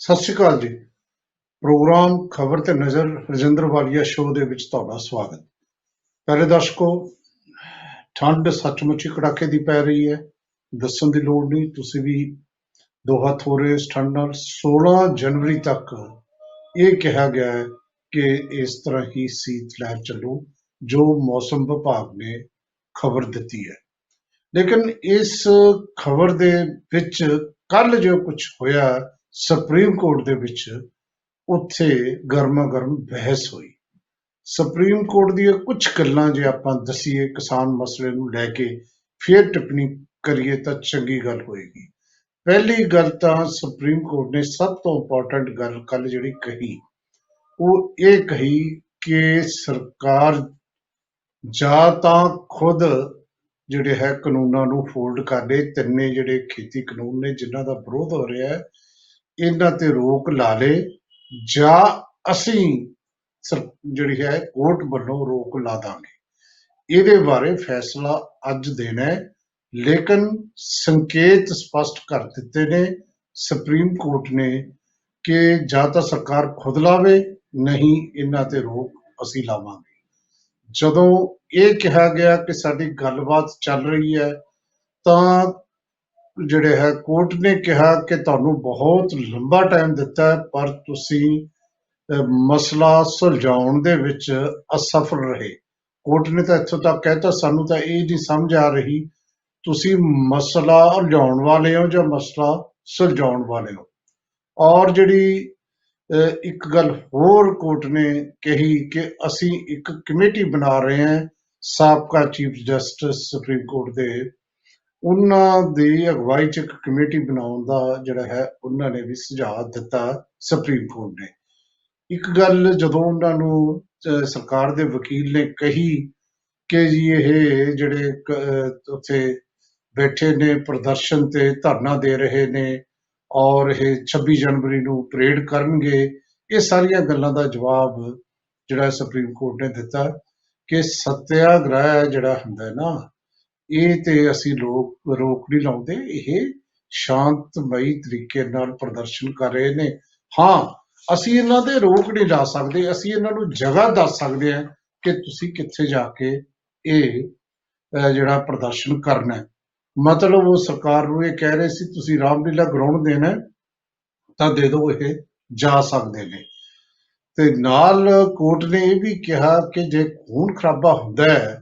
ਸਤਿ ਸ਼੍ਰੀ ਅਕਾਲ ਜੀ। ਪ੍ਰੋਗਰਾਮ ਖਬਰ ਤੇ ਨਜ਼ਰ ਰਜਿੰਦਰ ਵਾਲੀਆ ਸ਼ੋਅ ਦੇ ਵਿੱਚ ਤੁਹਾਡਾ ਸਵਾਗਤ। ਪਹਿਲੇ ਦਰਸ਼ਕੋ, ਠੰਡ ਸੱਚਮੁੱਚ ਹੀ ਕੜਾਕੇ ਦੀ ਪੈ ਰਹੀ ਹੈ। ਦੱਸਣ ਦੀ ਲੋੜ ਨਹੀਂ, ਤੁਸੀਂ ਵੀ ਦੋ ਹੱਥ ਹੋ ਰਹੇ ਇਸ ਠੰਡ ਨਾਲ। 16 ਜਨਵਰੀ ਤੱਕ ਇਹ ਕਿਹਾ ਗਿਆ ਹੈ ਕਿ ਇਸ ਤਰ੍ਹਾਂ ਹੀ ਸੀਤ ਲਹਿਰ ਚੱਲੂ, ਜੋ ਮੌਸਮ ਵਿਭਾਗ ਨੇ ਖਬਰ ਦਿੱਤੀ ਹੈ। ਲੇਕਿਨ ਇਸ ਖਬਰ ਦੇ ਵਿੱਚ ਕੱਲ ਜੋ ਕੁਝ ਹੋਇਆ ਸੁਪਰੀਮ ਕੋਰਟ ਦੇ ਵਿੱਚ, ਉੱਥੇ ਗਰਮਾ ਗਰਮ ਬਹਿਸ ਹੋਈ। ਸੁਪਰੀਮ ਕੋਰਟ ਦੀਆਂ ਕੁਝ ਗੱਲਾਂ ਜੇ ਆਪਾਂ ਦਸੀਏ ਕਿਸਾਨ ਮਸਲੇ ਨੂੰ ਲੈ ਕੇ, ਫਿਰ ਟਿੱਪਣੀ ਕਰੀਏ ਤਾਂ ਚੰਗੀ ਗੱਲ ਹੋਏਗੀ। ਪਹਿਲੀ ਗੱਲ ਤਾਂ ਸੁਪਰੀਮ ਕੋਰਟ ਨੇ ਸਭ ਤੋਂ ਇੰਪੋਰਟੈਂਟ ਗੱਲ ਕੱਲ ਜਿਹੜੀ ਕਹੀ, ਉਹ ਇਹ ਕਹੀ ਕਿ ਸਰਕਾਰ ਜਾਂ ਤਾਂ ਖੁਦ ਜਿਹੜੇ ਹੈ ਕਾਨੂੰਨਾਂ ਨੂੰ ਫੋਲਡ ਕਰ ਲਏ। ਤਿੰਨੇ ਜਿਹੜੇ ਖੇਤੀ ਕਾਨੂੰਨ ਨੇ ਜਿਨ੍ਹਾਂ ਦਾ ਵਿਰੋਧ ਹੋ ਰਿਹਾ ਹੈ, ਇਹਨਾਂ ਤੇ ਰੋਕ ਲਾ ਲੇ, ਜਾਂ ਅਸੀਂ ਜਿਹੜੀ ਹੈ ਕੋਰਟ ਵੱਲੋਂ ਰੋਕ ਲਾ ਦਾਂਗੇ। ਇਹਦੇ ਬਾਰੇ ਫੈਸਲਾ ਅੱਜ ਦੇਣਾ ਹੈ, ਲੇਕਿਨ ਸੰਕੇਤ ਸਪਸ਼ਟ ਕਰ ਦਿੱਤੇ ਨੇ ਸੁਪਰੀਮ ਕੋਰਟ ਨੇ ਕਿ ਜਾਂ ਤਾਂ ਸਰਕਾਰ ਖੁਦ ਲਾਵੇ, ਨਹੀਂ ਇਹਨਾਂ ਤੇ ਰੋਕ ਅਸੀਂ ਲਾਵਾਂਗੇ। ਜਦੋਂ ਇਹ ਕਿਹਾ ਗਿਆ ਕਿ ਸਾਡੀ ਗੱਲਬਾਤ ਚੱਲ ਰਹੀ ਹੈ, ਤਾਂ ਜਿਹੜੇ ਹੈ ਕੋਰਟ ਨੇ ਕਿਹਾ ਕਿ ਤੁਹਾਨੂੰ ਬਹੁਤ ਲੰਬਾ ਟਾਈਮ ਦਿੱਤਾ ਹੈ, ਪਰ ਤੁਸੀਂ ਮਸਲਾ ਸੁਲਝਾਉਣ ਦੇ ਵਿੱਚ ਅਸਫਲ ਰਹੇ। ਕੋਰਟ ਨੇ ਤਾਂ ਇੱਥੋਂ ਤੱਕ ਕਹਿਤਾ, ਸਾਨੂੰ ਤਾਂ ਇਹ ਨਹੀਂ ਸਮਝ ਆ ਰਹੀ ਤੁਸੀਂ ਮਸਲਾ ਉਲਝਾਉਣ ਵਾਲੇ ਹੋ ਜਾਂ ਮਸਲਾ ਸੁਲਝਾਉਣ ਵਾਲੇ ਹੋ। ਔਰ ਜਿਹੜੀ ਇੱਕ ਗੱਲ ਹੋਰ ਕੋਰਟ ਨੇ ਕਹੀ ਕਿ ਅਸੀਂ ਇੱਕ ਕਮੇਟੀ ਬਣਾ ਰਹੇ ਹਾਂ, ਸਾਬਕਾ ਚੀਫ ਜਸਟਿਸ ਸੁਪਰੀਮ ਕੋਰਟ ਦੇ, ਉਹਨਾਂ ਦੀ ਅਗਵਾਈ 'ਚ ਇੱਕ ਕਮੇਟੀ ਬਣਾਉਣ ਦਾ ਜਿਹੜਾ ਹੈ ਉਹਨਾਂ ਨੇ ਵੀ ਸੁਝਾਅ ਦਿੱਤਾ ਸੁਪਰੀਮ ਕੋਰਟ ਨੇ। ਇੱਕ ਗੱਲ ਜਦੋਂ ਉਹਨਾਂ ਨੂੰ ਸਰਕਾਰ ਦੇ ਵਕੀਲ ਨੇ ਕਹੀ ਕਿ ਜੀ ਇਹ ਜਿਹੜੇ ਉੱਥੇ ਬੈਠੇ ਨੇ ਪ੍ਰਦਰਸ਼ਨ ਤੇ ਧਰਨਾ ਦੇ ਰਹੇ ਨੇ ਔਰ ਇਹ 26 ਜਨਵਰੀ ਨੂੰ ਪਰੇਡ ਕਰਨਗੇ, ਇਹ ਸਾਰੀਆਂ ਗੱਲਾਂ ਦਾ ਜਵਾਬ ਜਿਹੜਾ ਸੁਪਰੀਮ ਕੋਰਟ ਨੇ ਦਿੱਤਾ ਕਿ ਸੱਤਿਆਗ੍ਰਹਿ ਜਿਹੜਾ ਹੁੰਦਾ ਨਾ, ਇਹ ਤੇ ਅਸੀਂ ਰੋਕ ਨਹੀਂ ਲਾਉਂਦੇ, ਇਹ ਸ਼ਾਂਤਮਈ ਤਰੀਕੇ ਨਾਲ ਪ੍ਰਦਰਸ਼ਨ ਕਰ ਰਹੇ ਨੇ। ਹਾਂ, ਅਸੀਂ ਇਹਨਾਂ ਦੇ ਰੋਕ ਨਹੀਂ ਲਾ ਸਕਦੇ, ਅਸੀਂ ਇਹਨਾਂ ਨੂੰ ਜਗ੍ਹਾ ਦੱਸ ਸਕਦੇ ਹਾਂ ਕਿ ਤੁਸੀਂ ਕਿੱਥੇ ਜਾ ਕੇ ਇਹ ਜਿਹੜਾ ਪ੍ਰਦਰਸ਼ਨ ਕਰਨਾ ਹੈ। ਮਤਲਬ ਉਹ ਸਰਕਾਰ ਨੂੰ ਇਹ ਕਹਿ ਰਹੇ ਸੀ ਤੁਸੀਂ ਰਾਮਲੀਲਾ ਗਰਾਊਂਡ ਦੇਣਾ ਤਾਂ ਦੇ ਦਿਓ, ਇਹ ਜਾ ਸਕਦੇ ਨੇ। ਤੇ ਨਾਲ ਕੋਰਟ ਨੇ ਇਹ ਵੀ ਕਿਹਾ ਕਿ ਜੇ ਖੂਨ ਖਰਾਬਾ ਹੁੰਦਾ ਹੈ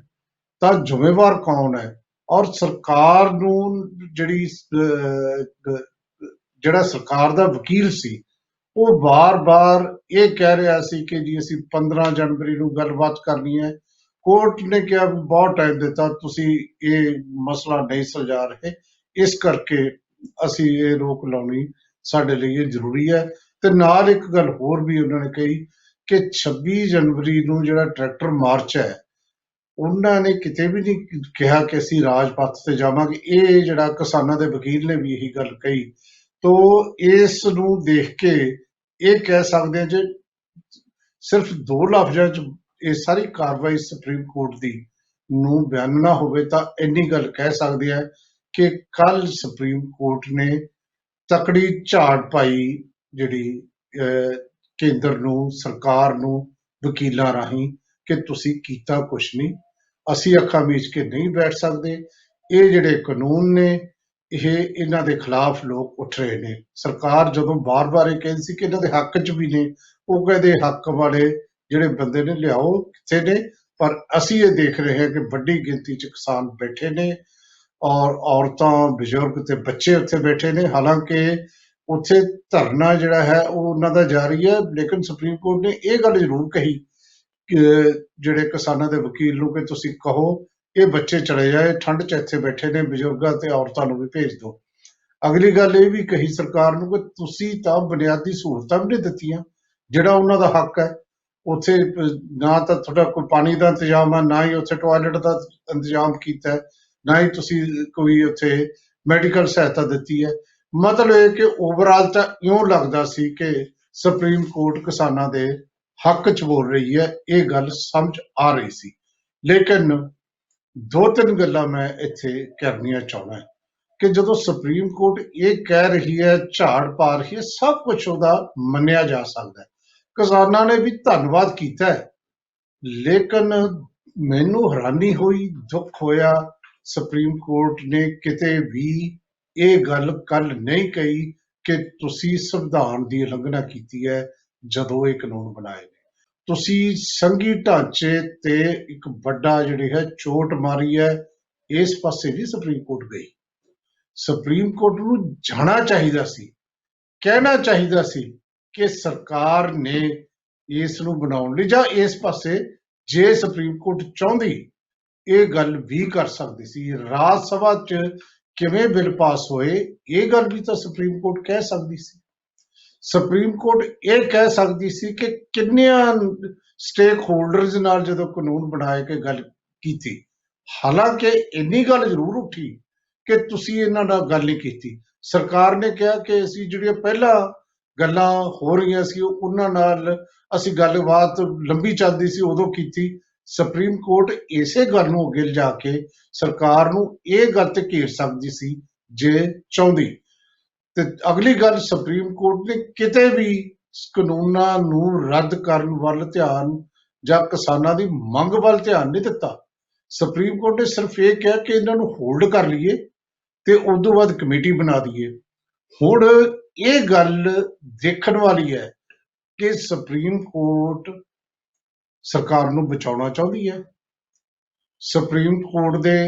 ਤਾਂ ਜ਼ਿੰਮੇਵਾਰ ਕੌਣ ਹੈ। ਔਰ ਸਰਕਾਰ ਨੂੰ ਜਿਹੜਾ ਸਰਕਾਰ ਦਾ ਵਕੀਲ ਸੀ, ਉਹ ਵਾਰ-ਵਾਰ ਇਹ ਕਹਿ ਰਿਹਾ ਸੀ ਕਿ ਜੀ ਅਸੀਂ 15 ਜਨਵਰੀ ਨੂੰ ਗੱਲਬਾਤ ਕਰਨੀ ਹੈ। ਕੋਰਟ ਨੇ ਕਿਹਾ ਬਹੁਤ ਟਾਈਮ ਦਿੱਤਾ, ਤੁਸੀਂ ਇਹ ਮਸਲਾ ਨਹੀਂ ਸੁਲਝਾ ਰਹੇ, ਇਸ ਕਰਕੇ ਅਸੀਂ ਇਹ ਰੋਕ ਲਾਉਣੀ ਸਾਡੇ ਲਈ ਇਹ ਜ਼ਰੂਰੀ ਹੈ। ਤੇ ਨਾਲ ਇੱਕ ਗੱਲ ਹੋਰ ਵੀ ਉਹਨਾਂ ਨੇ ਕਹੀ ਕਿ 26 ਜਨਵਰੀ ਨੂੰ ਜਿਹੜਾ ਟਰੈਕਟਰ ਮਾਰਚ ਹੈ, ਉਹਨਾਂ ਨੇ ਕਿਤੇ ਵੀ ਨਹੀਂ ਕਿਹਾ ਕਿ ਅਸੀਂ ਰਾਜਪਥ ਤੇ ਜਾਵਾਂਗੇ। ਇਹ ਜਿਹੜਾ ਕਿਸਾਨਾਂ ਦੇ ਵਕੀਲ ਨੇ ਵੀ ਇਹੀ ਗੱਲ ਕਹੀ। ਤੋ ਇਸ ਨੂੰ ਦੇਖ ਕੇ ਇਹ ਕਹਿ ਸਕਦੇ ਹਾਂ ਜੇ ਸਿਰਫ ਦੋ ਲਫ਼ਜ਼ਾਂ 'ਚ ਇਹ ਸਾਰੀ ਕਾਰਵਾਈ ਸੁਪਰੀਮ ਕੋਰਟ ਦੀ ਨੂੰ ਬਿਆਨਣਾ ਹੋਵੇ ਤਾਂ ਇੰਨੀ ਗੱਲ ਕਹਿ ਸਕਦੇ ਆ ਕਿ ਕੱਲ ਸੁਪਰੀਮ ਕੋਰਟ ਨੇ ਤਕੜੀ ਝਾੜ ਪਾਈ ਜਿਹੜੀ ਕੇਂਦਰ ਨੂੰ, ਸਰਕਾਰ ਨੂੰ, ਵਕੀਲਾਂ ਰਾਹੀਂ ਕਿ ਤੁਸੀਂ ਕੀਤਾ ਕੁਛ ਨਹੀਂ, ਅਸੀਂ ਅੱਖਾਂ ਮੀਚ ਕੇ ਨਹੀਂ ਬੈਠ ਸਕਦੇ। ਇਹ ਜਿਹੜੇ ਕਾਨੂੰਨ ਨੇ ਇਹਨਾਂ ਦੇ ਖਿਲਾਫ ਲੋਕ ਉੱਠ ਰਹੇ ਨੇ। ਸਰਕਾਰ ਜਦੋਂ ਬਾਰ-ਬਾਰ ਇਹ ਕਹਿੰਦੀ ਸੀ ਕਿ ਇਹਨਾਂ ਦੇ ਹੱਕ 'ਚ ਵੀ ਨੇ, ਉਹ ਕਹਿੰਦੇ ਹੱਕ ਵਾਲੇ ਜਿਹੜੇ ਬੰਦੇ ਨੇ ਲਿਆਓ ਕਿੱਥੇ ਨੇ, ਪਰ ਅਸੀਂ ਇਹ ਦੇਖ ਰਹੇ ਹਾਂ ਕਿ ਵੱਡੀ ਗਿਣਤੀ 'ਚ ਕਿਸਾਨ ਬੈਠੇ ਨੇ ਔਰ ਔਰਤਾਂ, ਬਜ਼ੁਰਗ ਤੇ ਬੱਚੇ ਉੱਥੇ ਬੈਠੇ ਨੇ। ਹਾਲਾਂਕਿ ਉੱਥੇ ਧਰਨਾ ਜਿਹੜਾ ਹੈ ਉਹ ਉਹਨਾਂ ਦਾ ਜਾਰੀ ਹੈ, ਲੇਕਿਨ ਸੁਪਰੀਮ ਕੋਰਟ ਨੇ ਇਹ ਗੱਲ ਜ਼ਰੂਰ ਕਹੀ ਕਿ ਜਿਹੜੇ ਕਿਸਾਨਾਂ ਦੇ ਵਕੀਲ ਨੂੰ ਕਿ ਤੁਸੀਂ ਕਹੋ ਇਹ ਬੱਚੇ ਚਲੇ ਜਾਏ, ਠੰਡ 'ਚ ਇੱਥੇ ਬੈਠੇ ਨੇ, ਬਜ਼ੁਰਗਾਂ ਤੇ ਔਰਤਾਂ ਨੂੰ ਵੀ ਭੇਜ ਦਿਓ। ਅਗਲੀ ਗੱਲ ਇਹ ਵੀ ਕਹੀ ਸਰਕਾਰ ਨੂੰ ਕਿ ਤੁਸੀਂ ਤਾਂ ਬੁਨਿਆਦੀ ਸਹੂਲਤਾਂ ਵੀ ਨਹੀਂ ਦਿੱਤੀਆਂ, ਜਿਹੜਾ ਉਹਨਾਂ ਦਾ ਹੱਕ ਹੈ। ਉੱਥੇ ਨਾ ਤਾਂ ਤੁਹਾਡਾ ਕੋਈ ਪਾਣੀ ਦਾ ਇੰਤਜ਼ਾਮ ਹੈ, ਨਾ ਹੀ ਉੱਥੇ ਟਾਇਲਟ ਦਾ ਇੰਤਜ਼ਾਮ ਕੀਤਾ ਹੈ, ਨਾ ਹੀ ਤੁਸੀਂ ਕੋਈ ਉੱਥੇ ਮੈਡੀਕਲ ਸਹਾਇਤਾ ਦਿੱਤੀ ਹੈ। ਮਤਲਬ ਇਹ ਕਿ ਓਵਰਆਲ ਤਾਂ ਇਉਂ ਲੱਗਦਾ ਸੀ ਕਿ ਸੁਪਰੀਮ ਕੋਰਟ ਕਿਸਾਨਾਂ ਦੇ ਹੱਕ 'ਚ ਬੋਲ ਰਹੀ ਹੈ, ਇਹ ਗੱਲ ਸਮਝ ਆ ਰਹੀ ਸੀ। ਲੇਕਿਨ ਦੋ ਤਿੰਨ ਗੱਲਾਂ ਮੈਂ ਇੱਥੇ ਕਰਨੀਆਂ ਚਾਹੁੰਦਾ। ਕਿ ਜਦੋਂ ਸੁਪਰੀਮ ਕੋਰਟ ਇਹ ਕਹਿ ਰਹੀ ਹੈ, ਝਾੜ ਪਾ ਰਹੀ ਹੈ, ਸਭ ਕੁਝ ਉਹਦਾ ਮੰਨਿਆ ਜਾ ਸਕਦਾ ਹੈ। ਕਿਸਾਨਾਂ ਨੇ ਵੀ ਧੰਨਵਾਦ ਕੀਤਾ ਹੈ, ਲੇਕਿਨ ਮੈਨੂੰ ਹੈਰਾਨੀ ਹੋਈ, ਦੁੱਖ ਹੋਇਆ, ਸੁਪਰੀਮ ਕੋਰਟ ਨੇ ਕਿਤੇ ਵੀ ਇਹ ਗੱਲ ਕੱਲ ਨਹੀਂ ਕਹੀ ਕਿ ਤੁਸੀਂ ਸੰਵਿਧਾਨ ਦੀ ਉਲੰਘਣਾ ਕੀਤੀ ਹੈ ਜਦੋਂ ਇਹ ਕਾਨੂੰਨ ਬਣਾਏ ਨੇ। ਤੁਸੀਂ ਸੰਘੀ ਢਾਂਚੇ ਤੇ ਇੱਕ ਵੱਡਾ ਜਿਹੜੀ ਹੈ ਚੋਟ ਮਾਰੀ ਹੈ, ਇਸ ਪਾਸੇ ਨਹੀਂ ਸੁਪਰੀਮ ਕੋਰਟ ਗਈ। ਸੁਪਰੀਮ ਕੋਰਟ ਨੂੰ ਜਾਣਾ ਚਾਹੀਦਾ ਸੀ, ਕਹਿਣਾ ਚਾਹੀਦਾ ਸੀ ਕਿ ਸਰਕਾਰ ਨੇ ਇਸ ਨੂੰ ਬਣਾਉਣ ਲਈ, ਜਾਂ ਇਸ ਪਾਸੇ ਜੇ ਸੁਪਰੀਮ ਕੋਰਟ ਚਾਹੁੰਦੀ ਇਹ ਗੱਲ ਵੀ ਕਰ ਸਕਦੀ ਸੀ। ਰਾਜ ਸਭਾ 'ਚ ਕਿਵੇਂ ਬਿੱਲ ਪਾਸ ਹੋਏ, ਇਹ ਗੱਲ ਵੀ ਤਾਂ ਸੁਪਰੀਮ ਕੋਰਟ ਕਹਿ ਸਕਦੀ ਸੀ। ਸੁਪਰੀਮ ਕੋਰਟ ਇਹ ਕਹਿ ਸਕਦੀ ਸੀ ਕਿ ਕਿੰਨਿਆਂ ਸਟੇਕ ਹੋਲਡਰਸ ਨਾਲ ਜਦੋਂ ਕਾਨੂੰਨ ਬਣਾਏ ਕੇ ਗੱਲ ਕੀਤੀ। ਹਾਲਾਂਕਿ ਇੰਨੀ ਗੱਲ ਜ਼ਰੂਰ ਉੱਠੀ ਕਿ ਤੁਸੀਂ ਇਹਨਾਂ ਨਾਲ ਗੱਲ ਨਹੀਂ ਕੀਤੀ। ਸਰਕਾਰ ਨੇ ਕਿਹਾ ਕਿ ਅਸੀਂ ਜਿਹੜੀਆਂ ਪਹਿਲਾਂ ਗੱਲਾਂ ਹੋ ਰਹੀਆਂ ਸੀ ਉਹਨਾਂ ਨਾਲ ਅਸੀਂ ਗੱਲਬਾਤ ਲੰਬੀ ਚੱਲਦੀ ਸੀ ਉਦੋਂ ਕੀਤੀ। ਸੁਪਰੀਮ ਕੋਰਟ ਇਸੇ ਗੱਲ ਨੂੰ ਅੱਗੇ ਲਿਜਾ ਕੇ ਸਰਕਾਰ ਨੂੰ ਇਹ ਗੱਲ ਤੇ ਘੇਰ ਸਕਦੀ ਸੀ ਜੇ ਚਾਹੁੰਦੀ। ਤੇ ਅਗਲੀ ਗੱਲ, ਸੁਪਰੀਮ ਕੋਰਟ ਨੇ ਕਿਤੇ ਵੀ ਕਾਨੂੰਨਾਂ ਨੂੰ ਰੱਦ ਕਰਨ ਵੱਲ ਧਿਆਨ ਜਾਂ ਕਿਸਾਨਾਂ ਦੀ ਮੰਗ ਵੱਲ ਧਿਆਨ ਨਹੀਂ ਦਿੱਤਾ। ਸੁਪਰੀਮ ਕੋਰਟ ਨੇ ਸਿਰਫ ਇਹ ਕਿਹਾ ਕਿ ਇਹਨਾਂ ਨੂੰ ਹੋਲਡ ਕਰ ਲਈਏ ਤੇ ਉਸ ਤੋਂ ਬਾਅਦ ਕਮੇਟੀ ਬਣਾ ਦਈਏ। ਹੁਣ ਇਹ ਗੱਲ ਦੇਖਣ ਵਾਲੀ ਹੈ ਕਿ ਸੁਪਰੀਮ ਕੋਰਟ ਸਰਕਾਰ ਨੂੰ ਬਚਾਉਣਾ ਚਾਹੁੰਦੀ ਹੈ। ਸੁਪਰੀਮ ਕੋਰਟ ਦੇ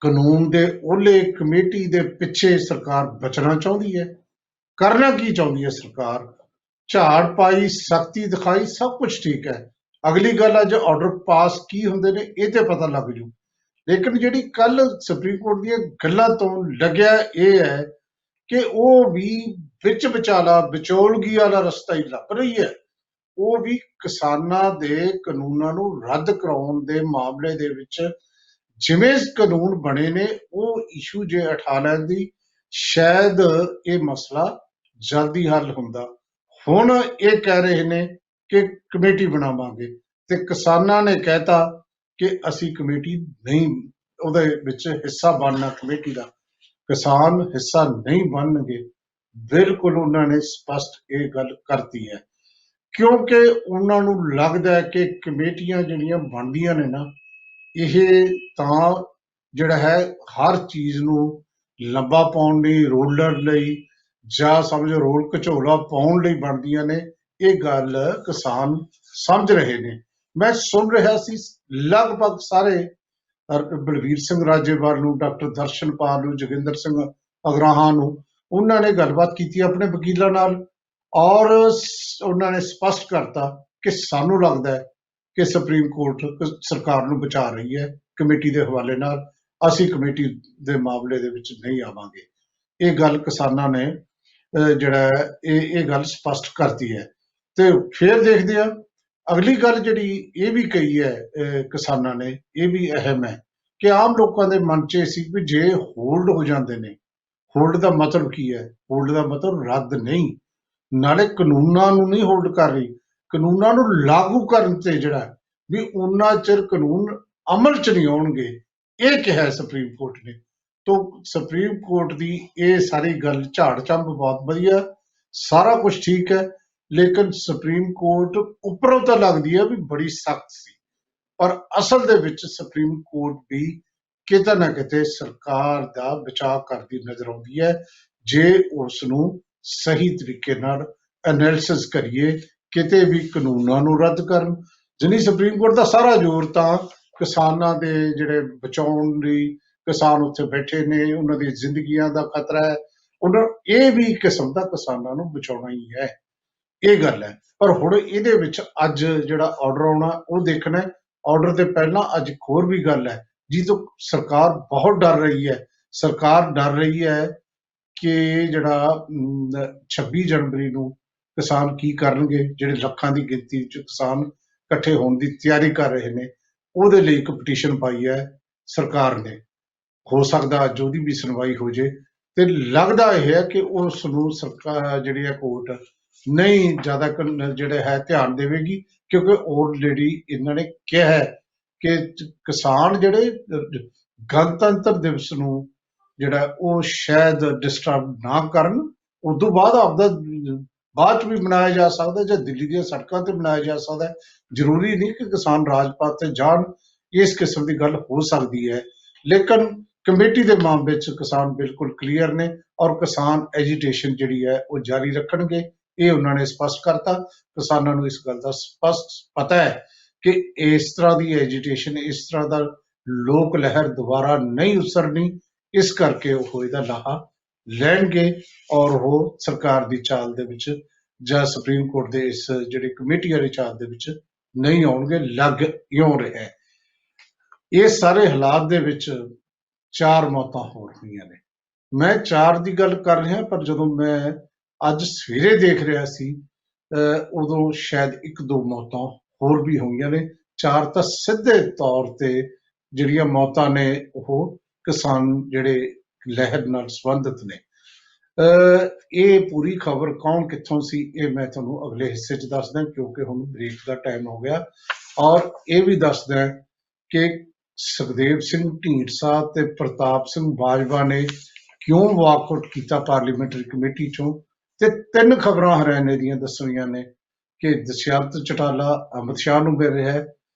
ਕਾਨੂੰਨ ਦੇ ਉਹਲੇ ਕਮੇਟੀ ਦੇ ਪਿੱਛੇ ਸਰਕਾਰ ਬਚਣਾ ਚਾਹੁੰਦੀ ਹੈ। ਕਰਨਾ ਕੀ ਚਾਹੁੰਦੀ ਹੈ ਸਰਕਾਰ? ਝਾੜ ਪਾਈ, ਸਖਤੀ ਦਿਖਾਈ, ਸਭ ਕੁਝ ਠੀਕ ਹੈ। ਅਗਲੀ ਗੱਲ, ਅੱਜ ਆਰਡਰ ਪਾਸ ਕੀ ਹੁੰਦੇ ਨੇ ਇਹ ਤੇ ਪਤਾ ਲੱਗ ਜੂ। ਲੇਕਿਨ ਜਿਹੜੀ ਕੱਲ ਸੁਪਰੀਮ ਕੋਰਟ ਦੀਆਂ ਗੱਲਾਂ ਤੋਂ ਲੱਗਿਆ ਇਹ ਹੈ ਕਿ ਉਹ ਵੀ ਵਿੱਚ ਵਿਚਾਲਾ ਵਿਚੋਲਗੀ ਵਾਲਾ ਰਸਤਾ ਹੀ ਲੱਭ ਰਹੀ ਹੈ। ਉਹ ਵੀ ਕਿਸਾਨਾਂ ਦੇ ਕਾਨੂੰਨਾਂ ਨੂੰ ਰੱਦ ਕਰਾਉਣ ਦੇ ਮਾਮਲੇ ਦੇ ਵਿੱਚ ਜਿਵੇਂ ਕਾਨੂੰਨ ਬਣੇ ਨੇ ਉਹ ਇਸ਼ੂ ਜੇ ਉਠਾ ਲੈਂਦੀ, ਸ਼ਾਇਦ ਇਹ ਮਸਲਾ ਜਲਦੀ ਹੱਲ ਹੁੰਦਾ। ਹੁਣ ਇਹ ਕਹਿ ਰਹੇ ਨੇ ਕਿ ਕਮੇਟੀ ਬਣਾਵਾਂਗੇ ਤੇ ਕਿਸਾਨਾਂ ਨੇ ਕਹਿਤਾ ਕਿ ਅਸੀਂ ਕਮੇਟੀ ਨਹੀਂ, ਉਹਦੇ ਵਿੱਚ ਹਿੱਸਾ ਬਣਨਾ ਕਮੇਟੀ ਦਾ। ਕਿਸਾਨ ਹਿੱਸਾ ਨਹੀਂ ਬਣਨਗੇ, ਬਿਲਕੁਲ ਉਹਨਾਂ ਨੇ ਸਪਸ਼ਟ ਇਹ ਗੱਲ ਕਰਤੀ ਹੈ, ਕਿਉਂਕਿ ਉਹਨਾਂ ਨੂੰ ਲੱਗਦਾ ਹੈ ਕਿ ਕਮੇਟੀਆਂ ਜਿਹੜੀਆਂ ਬਣਦੀਆਂ ਨੇ ਨਾ, ਇਹ ਤਾਂ ਜਿਹੜਾ ਹੈ ਹਰ ਚੀਜ਼ ਨੂੰ ਲੰਬਾ ਪਾਉਣ ਲਈ, ਰੋਲਰ ਲਈ, ਜਾਂ ਸਮਝੋ ਰੋਲ ਘਚੋਲਾ ਪਾਉਣ ਲਈ ਬਣਦੀਆਂ ਨੇ। ਇਹ ਗੱਲ ਕਿਸਾਨ ਸਮਝ ਰਹੇ ਨੇ। ਮੈਂ ਸੁਣ ਰਿਹਾ ਸੀ ਲਗਭਗ ਸਾਰੇ, ਬਲਵੀਰ ਸਿੰਘ ਰਾਜੇਵਾਲ ਨੂੰ, ਡਾਕਟਰ ਦਰਸ਼ਨਪਾਲ ਨੂੰ, ਜੋਗਿੰਦਰ ਸਿੰਘ ਅਗਰਾਹਾਂ ਨੂੰ, ਉਹਨਾਂ ਨੇ ਗੱਲਬਾਤ ਕੀਤੀ ਆਪਣੇ ਵਕੀਲਾਂ ਨਾਲ ਔਰ ਉਹਨਾਂ ਨੇ ਸਪਸ਼ਟ ਕਰਤਾ ਕਿ ਸਾਨੂੰ ਲੱਗਦਾ ਹੈ ਕਿ ਸੁਪਰੀਮ ਕੋਰਟ ਸਰਕਾਰ ਨੂੰ ਬਚਾ ਰਹੀ ਹੈ ਕਮੇਟੀ ਦੇ ਹਵਾਲੇ ਨਾਲ, ਅਸੀਂ ਕਮੇਟੀ ਦੇ ਮਾਮਲੇ ਦੇ ਵਿੱਚ ਨਹੀਂ ਆਵਾਂਗੇ। ਇਹ ਗੱਲ ਕਿਸਾਨਾਂ ਨੇ ਜਿਹੜਾ ਇਹ ਗੱਲ ਸਪਸ਼ਟ ਕਰਤੀ ਹੈ। ਤੇ ਫਿਰ ਦੇਖਦੇ ਆ ਅਗਲੀ ਗੱਲ ਜਿਹੜੀ ਇਹ ਵੀ ਕਹੀ ਹੈ ਕਿਸਾਨਾਂ ਨੇ, ਇਹ ਵੀ ਅਹਿਮ ਹੈ ਕਿ ਆਮ ਲੋਕਾਂ ਦੇ ਮਨ 'ਚ ਇਹ ਸੀ ਵੀ ਜੇ ਹੋਲਡ ਹੋ ਜਾਂਦੇ ਨੇ, ਹੋਲਡ ਦਾ ਮਤਲਬ ਕੀ ਹੈ? ਹੋਲਡ ਦਾ ਮਤਲਬ ਰੱਦ ਨਹੀਂ, ਨਾਲੇ ਕਾਨੂੰਨਾਂ ਨੂੰ ਨਹੀਂ ਹੋਲਡ ਕਰ ਰਹੀ, ਕਾਨੂੰਨਾਂ ਨੂੰ ਲਾਗੂ ਕਰਨ ਤੇ ਜਿਹੜਾ ਵੀ ਉਹਨਾਂ ਚਿਰ ਕਾਨੂੰਨ ਅਮਲ 'ਚ ਨਹੀਂ ਆਉਣਗੇ, ਇਹ ਕਿਹਾ ਸੁਪਰੀਮ ਕੋਰਟ ਨੇ। ਤੋਂ ਸੁਪਰੀਮ ਕੋਰਟ ਦੀ ਇਹ ਸਾਰੀ ਗੱਲ ਝਾੜ ਝੰਬ ਬਹੁਤ ਵਧੀਆ, ਸਾਰਾ ਕੁਝ ਠੀਕ ਹੈ, ਲੇਕਿਨ ਸੁਪਰੀਮ ਕੋਰਟ ਉੱਪਰੋਂ ਤਾਂ ਲੱਗਦੀ ਹੈ ਵੀ ਬੜੀ ਸਖਤ ਸੀ, ਪਰ ਅਸਲ ਦੇ ਵਿੱਚ ਸੁਪਰੀਮ ਕੋਰਟ ਵੀ ਕਿਤੇ ਨਾ ਕਿਤੇ ਸਰਕਾਰ ਦਾ ਬਚਾਅ ਕਰਦੀ ਨਜ਼ਰ ਆਉਂਦੀ ਹੈ ਜੇ ਉਸ ਨੂੰ ਸਹੀ ਤਰੀਕੇ ਨਾਲ ਐਨਾਲਿਸਿਸ ਕਰੀਏ। ਕਿਤੇ ਵੀ ਕਾਨੂੰਨਾਂ ਨੂੰ ਰੱਦ ਕਰਨ ਜਿਨੀ ਸੁਪਰੀਮ ਕੋਰਟ ਦਾ ਸਾਰਾ ਜ਼ੋਰ ਤਾਂ ਕਿਸਾਨਾਂ ਦੇ ਜਿਹੜੇ ਬਚਾਉਣ ਲਈ, ਕਿਸਾਨ ਉੱਥੇ ਬੈਠੇ ਨੇ, ਉਹਨਾਂ ਦੀ ਜ਼ਿੰਦਗੀਆਂ ਦਾ ਖਤਰਾ ਹੈ, ਉਹਨਾਂ ਇਹ ਵੀ ਕਿਸਮ ਦਾ ਕਿਸਾਨਾਂ ਨੂੰ ਬਚਾਉਣਾ ਹੀ ਹੈ, ਇਹ ਗੱਲ ਹੈ। ਪਰ ਹੁਣ ਇਹਦੇ ਵਿੱਚ ਅੱਜ ਜਿਹੜਾ ਆਰਡਰ ਆਉਣਾ ਉਹ ਦੇਖਣਾ। ਆਰਡਰ ਦੇ ਪਹਿਲਾਂ ਅੱਜ ਇੱਕ ਹੋਰ ਵੀ ਗੱਲ ਹੈ ਜੀ ਤੋਂ ਸਰਕਾਰ ਬਹੁਤ ਡਰ ਰਹੀ ਹੈ। ਸਰਕਾਰ ਡਰ ਰਹੀ ਹੈ ਕਿ ਜਿਹੜਾ 26 ਜਨਵਰੀ ਨੂੰ ਕਿਸਾਨ ਕੀ ਕਰਨਗੇ, ਜਿਹੜੇ ਲੱਖਾਂ ਦੀ ਗਿਣਤੀ 'ਚ ਕਿਸਾਨ ਇਕੱਠੇ ਹੋਣ ਦੀ ਤਿਆਰੀ ਕਰ ਰਹੇ ਨੇ, ਉਹਦੇ ਲਈ ਇੱਕ ਪਟੀਸ਼ਨ ਪਾਈ ਹੈ ਸਰਕਾਰ ਨੇ। ਹੋ ਸਕਦਾ ਅੱਜ ਉਹਦੀ ਵੀ ਸੁਣਵਾਈ ਹੋ ਜੇ, ਤੇ ਲੱਗਦਾ ਇਹ ਹੈ ਕਿ ਉਸ ਨੂੰ ਸਰਕਾਰ ਜਿਹੜੀ ਹੈ ਕੋਰਟ ਨਹੀਂ ਜ਼ਿਆਦਾ ਜਿਹੜਾ ਹੈ ਧਿਆਨ ਦੇਵੇਗੀ, ਕਿਉਂਕਿ ਆਲਰੇਡੀ ਇਹਨਾਂ ਨੇ ਕਿਹਾ ਹੈ ਕਿ ਕਿਸਾਨ ਜਿਹੜੇ ਗਣਤੰਤਰ ਦਿਵਸ ਨੂੰ ਜਿਹੜਾ ਉਹ ਸ਼ਾਇਦ ਡਿਸਟਰਬ ਨਾ ਕਰਨ। ਉਦੋਂ ਬਾਅਦ ਆਪਦਾ ਬਾਅਦ ਚ ਵੀ ਬਣਾਇਆ ਜਾ ਸਕਦਾ, ਜਾਂ ਦਿੱਲੀ ਦੀਆਂ ਸੜਕਾਂ ਤੇ ਬਣਾਇਆ ਜਾ ਸਕਦਾ। ਜ਼ਰੂਰੀ ਨਹੀਂ ਕਿ ਕਿਸਾਨ ਰਾਜਪਾਥ ਤੇ ਜਾਣ, ਇਸ ਕਿਸਮ ਦੀ ਗੱਲ ਹੋ ਸਕਦੀ ਹੈ। ਲੇਕਿਨ ਕਮੇਟੀ ਦੇ ਮਾਮਲੇ ਵਿੱਚ ਕਿਸਾਨ ਬਿਲਕੁਲ ਕਲੀਅਰ ਨੇ, ਔਰ ਕਿਸਾਨ ਐਜੀਟੇਸ਼ਨ ਜਿਹੜੀ ਹੈ ਉਹ ਜਾਰੀ ਰੱਖਣਗੇ, ਇਹ ਉਹਨਾਂ ਨੇ ਸਪਸ਼ਟ ਕਰਤਾ। ਕਿਸਾਨਾਂ ਨੂੰ ਇਸ ਗੱਲ ਦਾ ਸਪਸ਼ਟ ਪਤਾ ਹੈ ਕਿ ਇਸ ਤਰ੍ਹਾਂ ਦੀ ਐਜੀਟੇਸ਼ਨ, ਇਸ ਤਰ੍ਹਾਂ ਦਾ ਲੋਕ ਲਹਿਰ ਦੁਬਾਰਾ ਨਹੀਂ ਉਸਰਨੀ, ਇਸ ਕਰਕੇ ਉਹ ਇਹਦਾ ਲਾਹਾ ਲੈਣਗੇ ਔਰ ਉਹ ਸਰਕਾਰ ਦੀ ਚਾਲ ਦੇ ਵਿੱਚ ਜਾਂ ਸੁਪਰੀਮ ਕੋਰਟ ਦੇ ਇਸ ਜਿਹੜੀ ਕਮੇਟੀ ਵਾਲੀ ਚਾਲ ਦੇ ਵਿੱਚ ਨਹੀਂ ਆਉਣਗੇ। ਲੱਗ ਇਉਂ ਰਿਹਾ ਹੈ। ਇਹ ਸਾਰੇ ਹਾਲਾਤ ਦੇ ਵਿੱਚ 4 ਮੌਤਾਂ ਹੋਰ ਹੋਈਆਂ ਨੇ। ਮੈਂ 4 ਦੀ ਗੱਲ ਕਰ ਰਿਹਾ, ਪਰ ਜਦੋਂ ਮੈਂ ਅੱਜ ਸਵੇਰੇ ਦੇਖ ਰਿਹਾ ਸੀ ਉਦੋਂ ਸ਼ਾਇਦ 1-2 ਮੌਤਾਂ ਹੋਰ ਵੀ ਹੋਈਆਂ ਨੇ। 4 ਤਾਂ ਸਿੱਧੇ ਤੌਰ ਤੇ ਜਿਹੜੀਆਂ ਮੌਤਾਂ ਨੇ ਉਹ ਕਿਸਾਨ ਜਿਹੜੇ ਲਹਿਰ ਨਾਲ ਸੰਬੰਧਿਤ ਨੇ। ਇਹ ਪੂਰੀ ਖਬਰ ਕੌਣ ਕਿੱਥੋਂ ਸੀ, ਇਹ ਮੈਂ ਤੁਹਾਨੂੰ ਅਗਲੇ ਹਿੱਸੇ 'ਚ ਦੱਸਦਾ, ਕਿਉਂਕਿ ਹੁਣ ਬ੍ਰੇਕ ਦਾ ਟਾਈਮ ਹੋ ਗਿਆ। ਔਰ ਇਹ ਵੀ ਦੱਸਦਾ ਕਿ ਸੁਖਦੇਵ ਸਿੰਘ ਢੀਂਡਸਾ ਤੇ ਪ੍ਰਤਾਪ ਸਿੰਘ ਬਾਜਵਾ ਨੇ ਕਿਉਂ ਵਾਕਆਊਟ ਕੀਤਾ ਪਾਰਲੀਮੈਂਟਰੀ ਕਮੇਟੀ ਚੋਂ। ਤੇ 3 ਖਬਰਾਂ ਹਰਿਆਣੇ ਦੀਆਂ ਦੱਸੀਆਂ ਨੇ ਕਿ ਦੁਸ਼ਯੰਤ ਚੌਟਾਲਾ ਅਮਿਤ ਸ਼ਾਹ ਨੂੰ ਮਿਲ ਰਿਹਾ ਹੈ,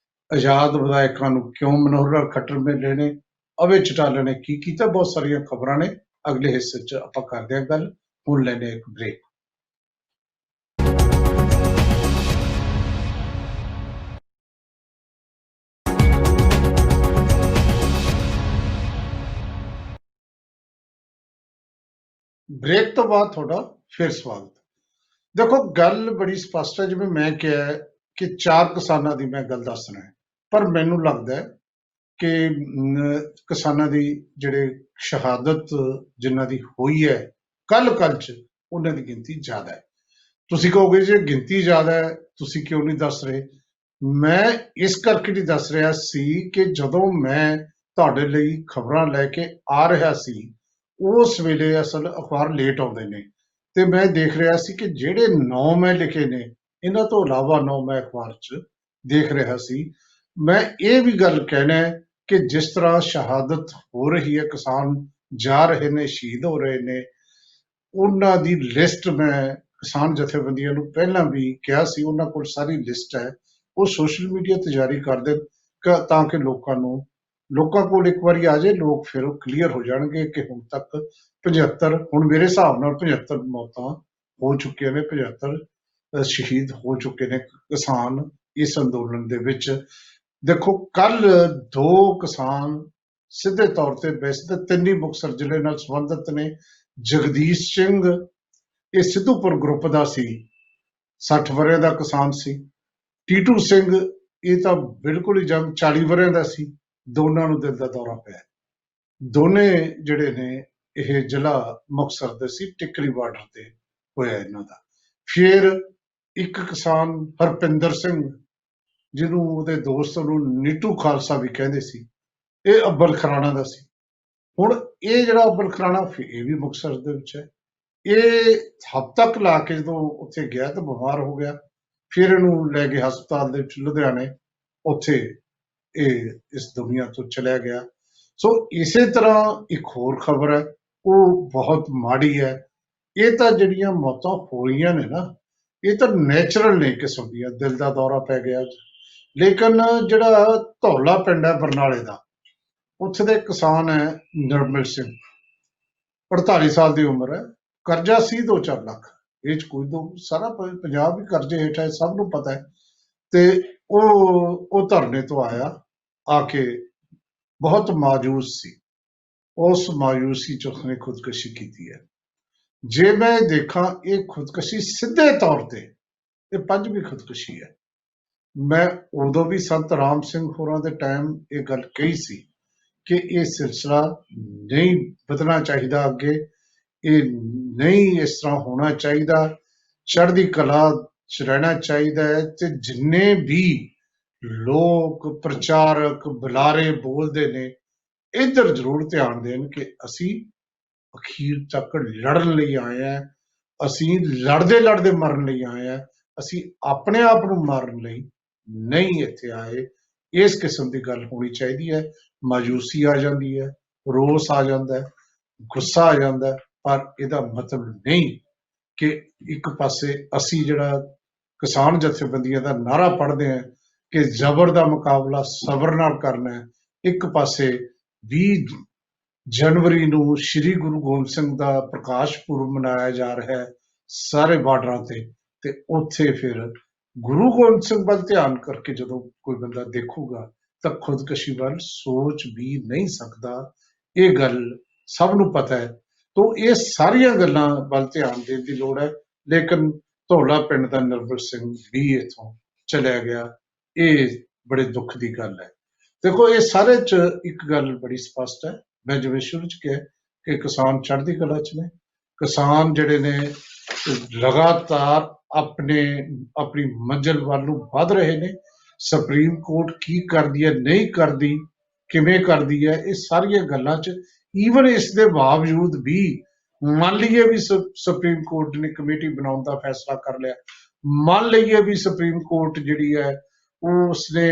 ਆਜ਼ਾਦ ਵਿਧਾਇਕਾਂ ਨੂੰ ਕਿਉਂ ਮਨੋਹਰ ਲਾਲ ਖੱਟਰ ਮਿਲ ਰਹੇ ਨੇ, ਅਵੇ ਚੌਟਾਲਾ ਨੇ ਕੀ ਕੀਤਾ। ਬਹੁਤ ਸਾਰੀਆਂ ਖਬਰਾਂ ਨੇ, ਅਗਲੇ ਹਿੱਸੇ 'ਚ ਆਪਾਂ ਕਰਦੇ ਹਾਂ ਗੱਲ। ਹੁਣ ਲੈਣੇ ਇੱਕ ਬ੍ਰੇਕ। ਬ੍ਰੇਕ ਤੋਂ ਬਾਅਦ ਤੁਹਾਡਾ ਫਿਰ ਸਵਾਗਤ। ਦੇਖੋ, ਗੱਲ ਬੜੀ ਸਪਸ਼ਟ ਹੈ। ਜਿਵੇਂ ਮੈਂ ਕਿਹਾ ਕਿ 4 ਕਿਸਾਨਾਂ ਦੀ ਮੈਂ ਗੱਲ ਦੱਸਣਾ ਹੈ, ਪਰ ਮੈਨੂੰ ਲੱਗਦਾ ਹੈ ਕਿ ਕਿਸਾਨਾਂ ਦੀ ਜਿਹੜੇ ਸ਼ਹਾਦਤ ਜਿਨ੍ਹਾਂ ਦੀ ਹੋਈ ਹੈ ਕੱਲ 'ਚ, ਉਹਨਾਂ ਦੀ ਗਿਣਤੀ ਜ਼ਿਆਦਾ ਹੈ। ਤੁਸੀਂ ਕਹੋਗੇ ਜੇ ਗਿਣਤੀ ਜ਼ਿਆਦਾ ਹੈ ਤੁਸੀਂ ਕਿਉਂ ਨਹੀਂ ਦੱਸ ਰਹੇ। ਮੈਂ ਇਸ ਕਰਕੇ ਨਹੀਂ ਦੱਸ ਰਿਹਾ ਸੀ ਕਿ ਜਦੋਂ ਮੈਂ ਤੁਹਾਡੇ ਲਈ ਖਬਰਾਂ ਲੈ ਕੇ ਆ ਰਿਹਾ ਸੀ, ਉਸ ਵੇਲੇ ਅਸਲ ਅਖਬਾਰ ਲੇਟ ਆਉਂਦੇ ਨੇ, ਤੇ ਮੈਂ ਦੇਖ ਰਿਹਾ ਸੀ ਕਿ ਜਿਹੜੇ 9 ਮੈਂ ਲਿਖੇ ਨੇ, ਇਹਨਾਂ ਤੋਂ ਇਲਾਵਾ 9 ਮੈਂ ਅਖਬਾਰ 'ਚ ਦੇਖ ਰਿਹਾ ਸੀ। ਮੈਂ ਇਹ ਵੀ ਗੱਲ ਕਹਿਣਾ ਕਿ ਜਿਸ ਤਰ੍ਹਾਂ ਸ਼ਹਾਦਤ ਹੋ ਰਹੀ ਹੈ, ਕਿਸਾਨ ਜਾ ਰਹੇ ਨੇ, ਸ਼ਹੀਦ ਹੋ ਰਹੇ ਨੇ, ਉਹਨਾਂ ਦੀ ਲਿਸਟ ਮੈਂ ਕਿਸਾਨ ਜਥੇਬੰਦੀਆਂ ਨੂੰ ਪਹਿਲਾਂ ਵੀ ਕਿਹਾ ਸੀ, ਉਹਨਾਂ ਕੋਲ ਸਾਰੀ ਲਿਸਟ ਹੈ, ਉਹ ਸੋਸ਼ਲ ਮੀਡੀਆ ਤੇ ਜਾਰੀ ਕਰ ਦੇਣ ਤਾਂ ਕਿ ਲੋਕਾਂ ਕੋਲ ਇੱਕ ਵਾਰੀ ਆ ਜਾਏ, ਲੋਕ ਫਿਰ ਉਹ ਕਲੀਅਰ ਹੋ ਜਾਣਗੇ ਕਿ ਹੁਣ ਤੱਕ 75, ਹੁਣ ਮੇਰੇ ਹਿਸਾਬ ਨਾਲ 75 ਮੌਤਾਂ ਹੋ ਚੁੱਕੀਆਂ ਨੇ, 75 ਸ਼ਹੀਦ ਹੋ ਚੁੱਕੇ ਨੇ ਕਿਸਾਨ ਇਸ ਅੰਦੋਲਨ ਦੇ ਵਿੱਚ। ਦੇਖੋ, ਕੱਲ 2 ਕਿਸਾਨ ਸਿੱਧੇ ਤੌਰ ਤੇ, ਵੈਸੇ ਤਾਂ 3 ਹੀ ਮੁਕਤਸਰ ਜ਼ਿਲ੍ਹੇ ਨਾਲ ਸੰਬੰਧਿਤ ਨੇ। ਜਗਦੀਸ਼ ਸਿੰਘ ਇਹ ਸਿੱਧੂਪੁਰ ਗਰੁੱਪ ਦਾ ਸੀ, 60 ਵਰ੍ਹਿਆਂ ਦਾ ਕਿਸਾਨ ਸੀ। ਟੀਟੂ ਸਿੰਘ ਇਹ ਤਾਂ ਬਿਲਕੁਲ ਹੀ ਜੰਗ 40 ਵਰ੍ਹਿਆਂ ਦਾ ਸੀ। ਦੋਨਾਂ ਨੂੰ ਦਿਲ ਦਾ ਦੌਰਾ ਪਿਆ। ਦੋਨੇ ਜਿਹੜੇ ਨੇ ਇਹ ਜ਼ਿਲ੍ਹਾ ਮੁਕਤਸਰ ਦੇ ਸੀ, ਟਿੱਕਰੀ ਬਾਰਡਰ ਤੇ ਹੋਇਆ ਇਹਨਾਂ ਦਾ। ਫਿਰ ਇੱਕ ਕਿਸਾਨ ਹਰਪਿੰਦਰ ਸਿੰਘ, ਜਿਹਨੂੰ ਉਹਦੇ ਦੋਸਤ ਨੂੰ ਨੀਟੂ ਖਾਲਸਾ ਵੀ ਕਹਿੰਦੇ ਸੀ, ਇਹ ਅੱਬਲ ਖਰਾਣਾ ਦਾ ਸੀ। ਹੁਣ ਇਹ ਜਿਹੜਾ ਅੱਬਲ ਖਰਾਣਾ, ਇਹ ਵੀ ਮੁਕਤਸਰ ਦੇ ਵਿੱਚ ਹੈ। ਇਹ ਹਫ਼ਤਾ ਤੱਕ ਲਾ ਕੇ ਜਦੋਂ ਉੱਥੇ ਗਿਆ ਤਾਂ ਬਿਮਾਰ ਹੋ ਗਿਆ, ਫਿਰ ਇਹਨੂੰ ਲੈ ਕੇ ਹਸਪਤਾਲ ਦੇ ਵਿੱਚ ਲੁਧਿਆਣੇ, ਉੱਥੇ ਇਹ ਇਸ ਦੁਨੀਆ ਤੋਂ ਚਲਿਆ ਗਿਆ। ਸੋ ਇਸੇ ਤਰ੍ਹਾਂ ਇੱਕ ਹੋਰ ਖਬਰ ਹੈ, ਉਹ ਬਹੁਤ ਮਾੜੀ ਹੈ। ਇਹ ਤਾਂ ਜਿਹੜੀਆਂ ਮੌਤਾਂ ਹੋ ਰਹੀਆਂ ਨੇ ਨਾ, ਇਹ ਤਾਂ ਨੈਚੁਰਲ ਨੇ ਕਿਸਮ ਦੀਆਂ, ਦਿਲ ਦਾ ਦੌਰਾ ਪੈ ਗਿਆ। ਲੇਕਿਨ ਜਿਹੜਾ ਧੌਲਾ ਪਿੰਡ ਹੈ ਬਰਨਾਲੇ ਦਾ, ਉੱਥੇ ਦੇ ਕਿਸਾਨ ਹੈ ਨਿਰਮਲ ਸਿੰਘ, 48 ਸਾਲ ਦੀ ਉਮਰ ਹੈ, ਕਰਜ਼ਾ ਸੀ 2-4 ਲੱਖ, ਇਹ 'ਚ ਕੋਈ ਸਾਰਾ ਪੰਜਾਬ ਵੀ ਕਰਜ਼ੇ ਹੇਠ ਹੈ, ਸਭ ਨੂੰ ਪਤਾ ਹੈ। ਤੇ ਉਹ ਧਰਨੇ ਤੋਂ ਆਇਆ, ਆ ਕੇ ਬਹੁਤ ਮਾਯੂਸ ਸੀ। ਉਸ ਮਾਯੂਸੀ 'ਚ ਉਸਨੇ ਖੁਦਕੁਸ਼ੀ ਕੀਤੀ ਹੈ। ਜੇ ਮੈਂ ਦੇਖਾਂ, ਇਹ ਖੁਦਕੁਸ਼ੀ ਸਿੱਧੇ ਤੌਰ ਤੇ ਇਹ 5ਵੀਂ ਖੁਦਕੁਸ਼ੀ ਹੈ। ਮੈਂ ਉਦੋਂ ਵੀ ਸੰਤ ਰਾਮ ਸਿੰਘ ਹੋਰਾਂ ਦੇ ਟਾਈਮ ਇਹ ਗੱਲ ਕਹੀ ਸੀ ਕਿ ਇਹ ਸਿਲਸਿਲਾ ਨਹੀਂ ਵਧਣਾ ਚਾਹੀਦਾ ਅੱਗੇ, ਇਹ ਨਹੀਂ ਇਸ ਤਰ੍ਹਾਂ ਹੋਣਾ ਚਾਹੀਦਾ, ਚੜ੍ਹਦੀ ਕਲਾ 'ਚ ਰਹਿਣਾ ਚਾਹੀਦਾ ਹੈ। ਤੇ ਜਿੰਨੇ ਵੀ ਲੋਕ ਪ੍ਰਚਾਰਕ ਬੁਲਾਰੇ ਬੋਲਦੇ ਨੇ, ਇੱਧਰ ਜ਼ਰੂਰ ਧਿਆਨ ਦੇਣ ਕਿ ਅਸੀਂ ਅਖੀਰ ਤੱਕ ਲੜਨ ਲਈ ਆਏ ਹਾਂ, ਅਸੀਂ ਲੜਦੇ ਮਰਨ ਲਈ ਆਏ ਹਾਂ, ਅਸੀਂ ਆਪਣੇ ਆਪ ਨੂੰ ਮਾਰਨ ਲਈ ਨਹੀਂ ਇੱਥੇ ਆਏ। ਇਸ ਕਿਸਮ ਦੀ ਗੱਲ ਹੋਣੀ ਚਾਹੀਦੀ ਹੈ। ਮਾਯੂਸੀ ਆ ਜਾਂਦੀ ਹੈ, ਰੋਸ ਆ ਜਾਂਦਾ ਹੈ, ਗੁੱਸਾ ਆ ਜਾਂਦਾ ਹੈ, ਪਰ ਇਹਦਾ ਮਤਲਬ ਨਹੀਂ ਕਿ ਇੱਕ ਪਾਸੇ ਅਸੀਂ ਜਿਹੜਾ ਕਿਸਾਨ ਜਥੇਬੰਦੀਆਂ ਦਾ ਨਾਰਾ ਪੜ੍ਹਦੇ ਹਾਂ ਕਿ ਜ਼ਬਰ ਦਾ ਮੁਕਾਬਲਾ ਸਬਰ ਨਾਲ ਕਰਨਾ ਹੈ, ਇੱਕ ਪਾਸੇ 20 ਜਨਵਰੀ ਨੂੰ ਸ਼੍ਰੀ ਗੁਰੂ ਗੋਬਿੰਦ ਸਿੰਘ ਦਾ ਪ੍ਰਕਾਸ਼ ਪੁਰਬ ਮਨਾਇਆ ਜਾ ਰਿਹਾ ਹੈ ਸਾਰੇ ਬਾਰਡਰਾਂ ਤੇ ਉੱਥੇ ਫਿਰ ਗੁਰੂ ਗੋਬਿੰਦ ਸਿੰਘ ਵੱਲ ਧਿਆਨ ਕਰਕੇ ਜਦੋਂ ਕੋਈ ਬੰਦਾ ਦੇਖੂਗਾ ਤਾਂ ਖੁਦਕਸ਼ੀ ਵੱਲ ਸੋਚ ਵੀ ਨਹੀਂ ਸਕਦਾ। ਇਹ ਗੱਲ ਸਭ ਨੂੰ ਪਤਾ ਹੈ। ਤੋਂ ਇਹ ਸਾਰੀਆਂ ਗੱਲਾਂ ਵੱਲ ਧਿਆਨ ਦੇਣ ਦੀ ਲੋੜ ਹੈ। ਲੇਕਿਨ ਧੌਲਾ ਪਿੰਡ ਦਾ ਨਿਰਮਲ ਸਿੰਘ ਵੀ ਇੱਥੋਂ ਚਲਿਆ ਗਿਆ, ਇਹ ਬੜੇ ਦੁੱਖ ਦੀ ਗੱਲ ਹੈ। ਦੇਖੋ ਇਹ ਸਾਰੇ 'ਚ ਇੱਕ ਗੱਲ ਬੜੀ ਸਪਸ਼ਟ ਹੈ, ਮੈਂ ਜਿਵੇਂ ਸ਼ੁਰੂ 'ਚ ਕਿਹਾ ਕਿ ਕਿਸਾਨ ਚੜ੍ਹਦੀ ਕਲਾ 'ਚ ਨੇ। ਕਿਸਾਨ ਜਿਹੜੇ ਨੇ ਲਗਾਤਾਰ ਆਪਣੀ ਮੰਜ਼ਿਲ ਵੱਲ ਨੂੰ ਵੱਧ ਰਹੇ ਨੇ। ਸੁਪਰੀਮ ਕੋਰਟ ਕੀ ਕਰਦੀ ਹੈ, ਨਹੀਂ ਕਰਦੀ, ਕਿਵੇਂ ਕਰਦੀ ਹੈ, ਇਹ ਸਾਰੀਆਂ ਗੱਲਾਂ 'ਚ ਈਵਨ ਇਸ ਦੇ ਬਾਵਜੂਦ ਵੀ ਮੰਨ ਲਈਏ ਵੀ ਸੁਪਰੀਮ ਕੋਰਟ ਨੇ ਕਮੇਟੀ ਬਣਾਉਣ ਦਾ ਫੈਸਲਾ ਕਰ ਲਿਆ, ਮੰਨ ਲਈਏ ਵੀ ਸੁਪਰੀਮ ਕੋਰਟ ਜਿਹੜੀ ਹੈ ਉਸਨੇ